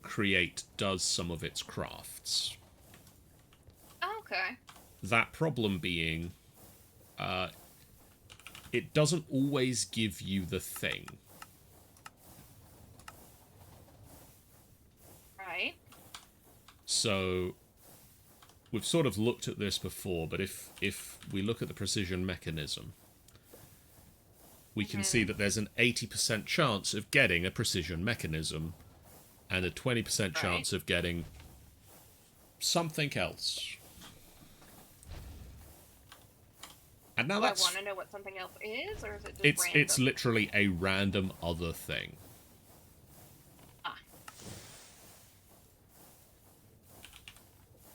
Create does some of its crafts. Okay. That problem being, it doesn't always give you the thing. Right. So we've sort of looked at this before, but if we look at the precision mechanism, we can see that there's an 80% chance of getting a precision mechanism and a 20% chance of getting something else. And now that's... I want to know what something else is, or is it just random? It's literally a random other thing. Ah.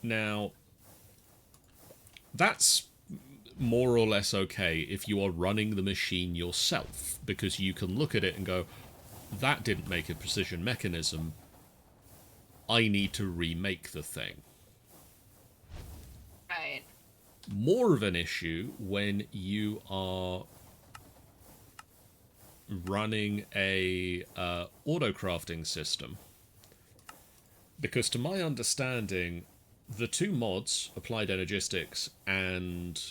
Now, that's more or less okay if you are running the machine yourself, because you can look at it and go, that didn't make a precision mechanism. I need to remake the thing. Right. More of an issue when you are running a auto-crafting system. Because to my understanding, the two mods, Applied Energistics and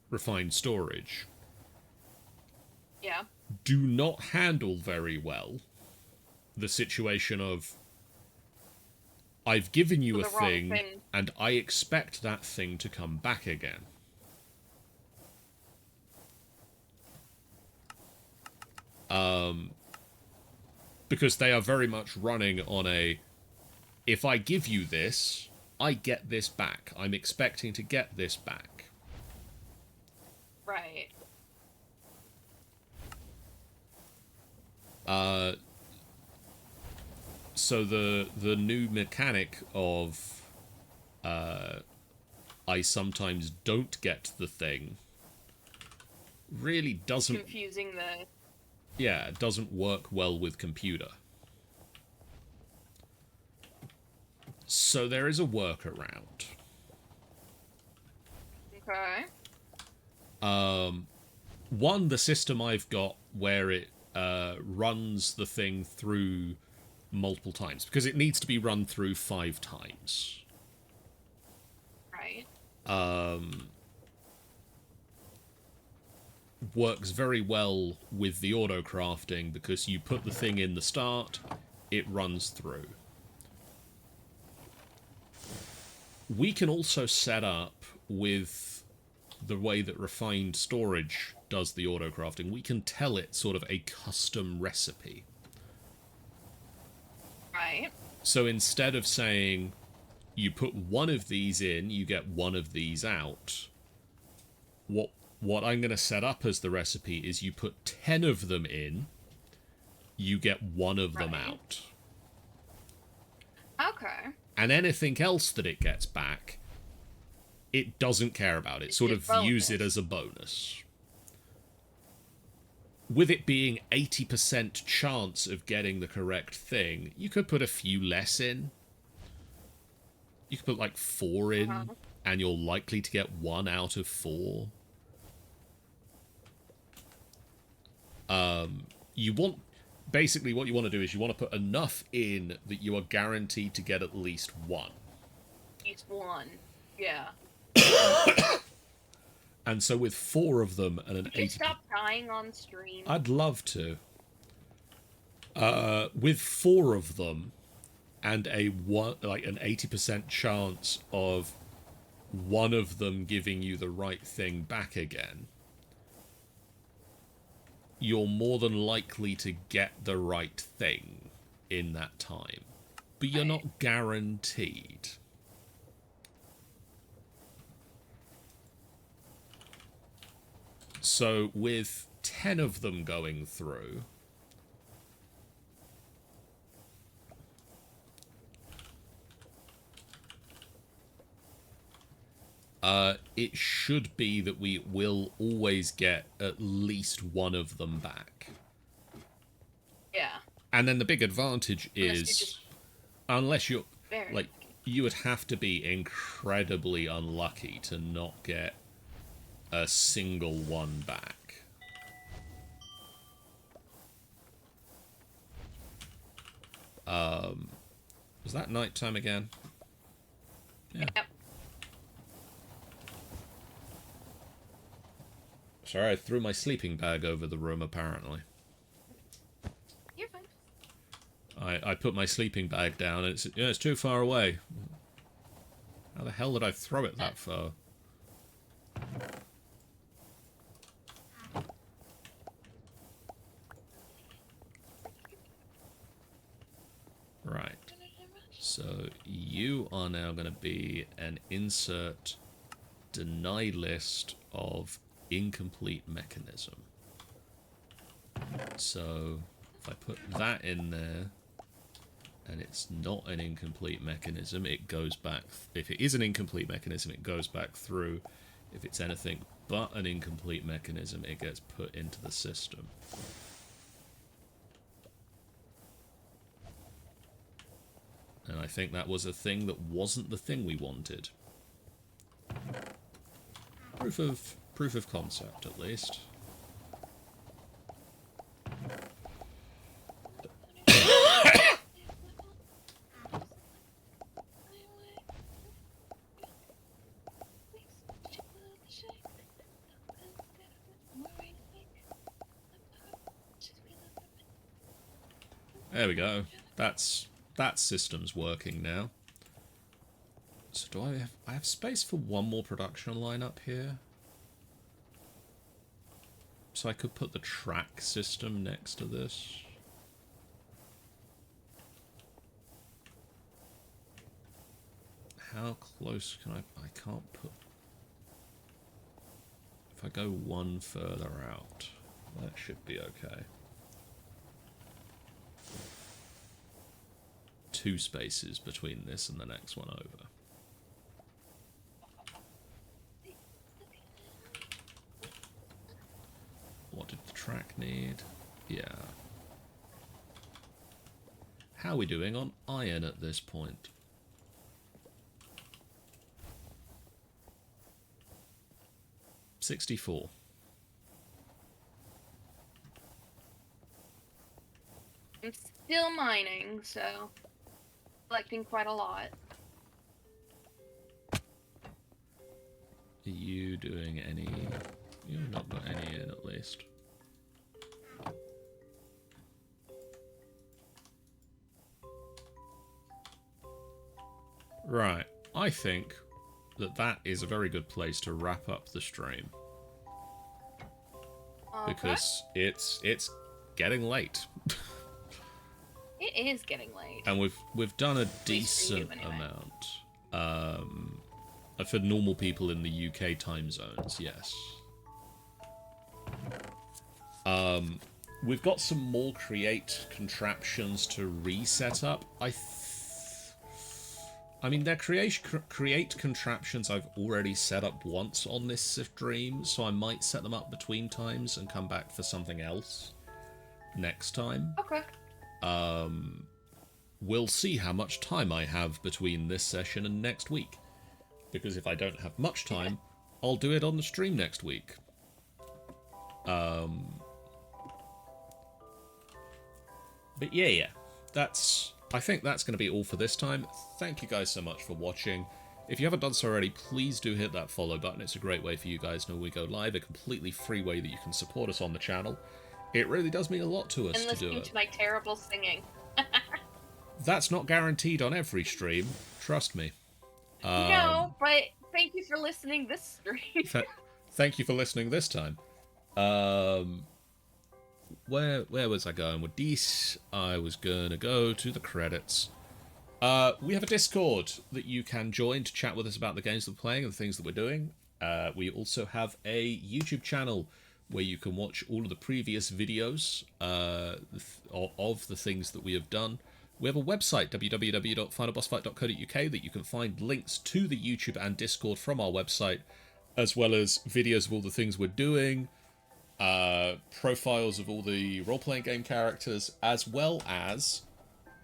Refined Storage, do not handle very well the situation of, I've given you a thing, and I expect that thing to come back again. Because they are very much running on a, if I give you this, I get this back. I'm expecting to get this back. Right. So the new mechanic of I sometimes don't get the thing really doesn't... Confusing the... Yeah, it doesn't work well with computer. So there is a workaround. Okay. One, the system I've got where it runs the thing through multiple times, because it needs to be run through 5 times. Right. Works very well with the auto-crafting, because you put the thing in the start, it runs through. We can also set up, with the way that Refined Storage does the auto-crafting, we can tell it sort of a custom recipe. Right. So instead of saying, you put one of these in, you get one of these out, what I'm going to set up as the recipe is you put 10 of them in, you get one of them out. Okay. And anything else that it gets back, it doesn't care about. It sort of views it as a bonus. With it being 80% chance of getting the correct thing, you could put a few less in. You could put like 4 in, and you're likely to get 1 out of 4. You want... Basically, what you want to do is you want to put enough in that you are guaranteed to get at least 1. At least 1. Yeah. And so with 4 of them and an 80... Could you stop dying on stream? I'd love to. With 4 of them, and an 80% chance of one of them giving you the right thing back again, you're more than likely to get the right thing in that time. But you're not guaranteed. So with 10 of them going through, it should be that we will always get at least one of them back. Yeah. And then the big advantage is, unless you're, like, you would have to be incredibly unlucky to not get a single one back. Was that nighttime again? Yeah. Yep. Sorry, I threw my sleeping bag over the room, apparently. You're fine. I put my sleeping bag down, and it's too far away. How the hell did I throw it that far? Right. So you are now going to be an insert deny list of incomplete mechanism. So if I put that in there and it's not an incomplete mechanism, it goes back. If it is an incomplete mechanism, it goes back through. If it's anything but an incomplete mechanism, it gets put into the system. And I think that was a thing that wasn't the thing we wanted. Proof of concept, at least. There we go. That system's working now. So do I have space for one more production line up here? So I could put the track system next to this. How close can I can't put... If I go one further out, that should be okay. 2 spaces between this and the next one over. What did the track need? Yeah. How are we doing on iron at this point? $64. I'm still mining, so collecting quite a lot. Are you doing any... You've not got any in, at least. Right. I think that is a very good place to wrap up the stream. Okay. Because it's getting late. It is getting late. And we've done a At least for you, decent anyway. amount. For normal people in the UK time zones, yes. We've got some more create contraptions to reset up. I mean, they're create contraptions I've already set up once on this stream, so I might set them up between times and come back for something else next time. Okay. We'll see how much time I have between this session and next week. Because if I don't have much time, I'll do it on the stream next week. But yeah. I think that's going to be all for this time. Thank you guys so much for watching. If you haven't done so already, please do hit that follow button. It's a great way for you guys to know when we go live, a completely free way that you can support us on the channel. It really does mean a lot to us And to do listening it. to my terrible singing. That's not guaranteed on every stream. Trust me. No, but thank you for listening this stream. Thank you for listening this time. Where was I going with this? I was gonna go to the credits. We have a Discord that you can join to chat with us about the games that we're playing and the things that we're doing. We also have a YouTube channel where you can watch all of the previous videos of the things that we have done. We have a website, www.finalbossfight.co.uk, that you can find links to the YouTube and Discord from our website, as well as videos of all the things we're doing, profiles of all the role-playing game characters, as well as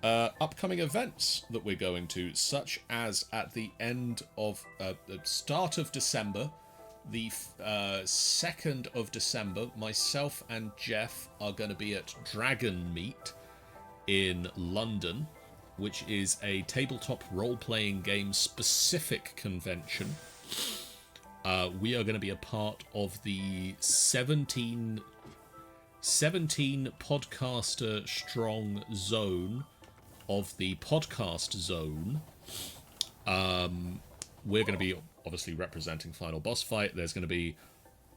upcoming events that we're going to, such as at the end of the start of December, the 2nd of December, myself and Jeff are going to be at Dragon Meet in London, which is a tabletop role-playing game specific convention. We are going to be a part of the 17 podcaster strong zone of the podcast zone. We're going to be obviously representing Final Boss Fight. There's going to be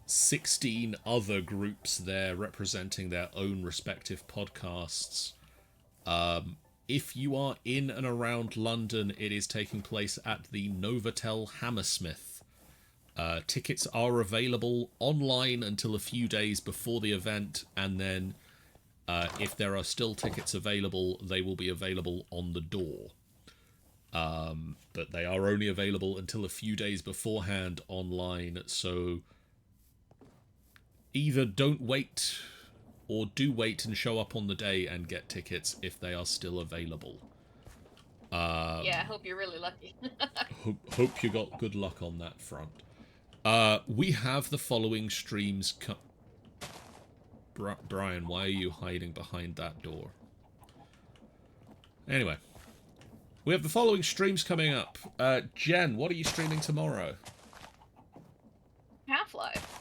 16 other groups there representing their own respective podcasts. If you are in and around London, it is taking place at the Novotel Hammersmith. Tickets are available online until a few days before the event, and then if there are still tickets available, they will be available on the door. But they are only available until a few days beforehand online, so either don't wait or do wait and show up on the day and get tickets if they are still available. Yeah, I hope you're really lucky. Hope you got good luck on that front. We have the following streams. Brian, why are you hiding behind that door? Anyway, we have the following streams coming up. Jen, what are you streaming tomorrow? Half-Life.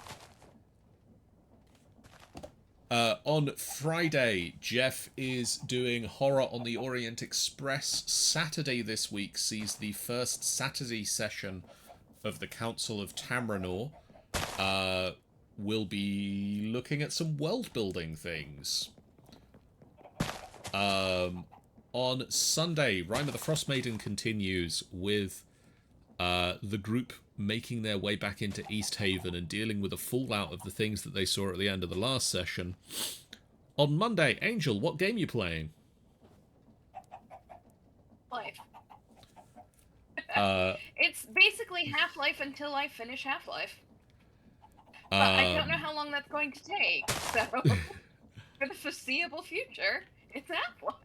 On Friday, Jeff is doing Horror on the Orient Express. Saturday this week sees the first Saturday session of the Council of Tamranor. We'll be looking at some world-building things. On Sunday, Rime of the Frost Maiden continues with the group making their way back into East Haven and dealing with the fallout of the things that they saw at the end of the last session. On Monday, Angel, what game are you playing? Life. It's basically Half-Life until I finish Half-Life. But I don't know how long that's going to take, so for the foreseeable future, it's Half-Life.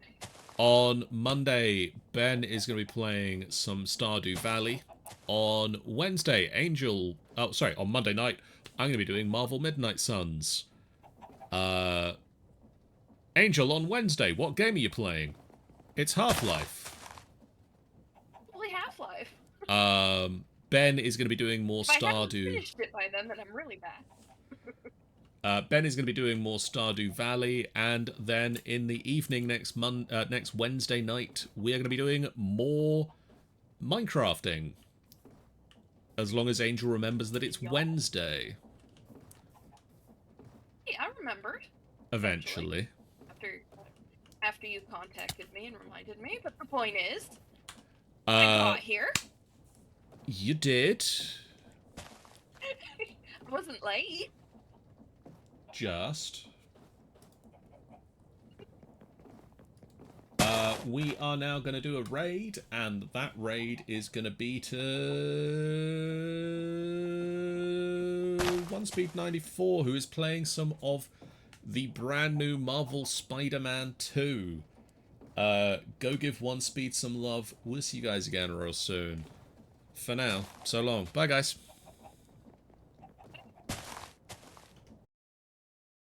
On Monday, Ben is going to be playing some Stardew Valley. On Wednesday, on Monday night, I'm going to be doing Marvel Midnight Suns. Angel, on Wednesday, what game are you playing? It's Half-Life. Probably Half-Life. Ben is going to be doing more If I haven't Stardew. finished it by then I'm really bad. Ben is going to be doing more Stardew Valley, and then in the evening next Wednesday night, we are going to be doing more Minecrafting. As long as Angel remembers that it's Wednesday. Hey, I remembered. Eventually. After you contacted me and reminded me, but the point is, I got here. You did. I wasn't late. Just. We are now going to do a raid, and that raid is going to be to OneSpeed94, who is playing some of the brand new Marvel Spider-Man 2. Go give OneSpeed some love. We'll see you guys again real soon. For now, so long. Bye, guys.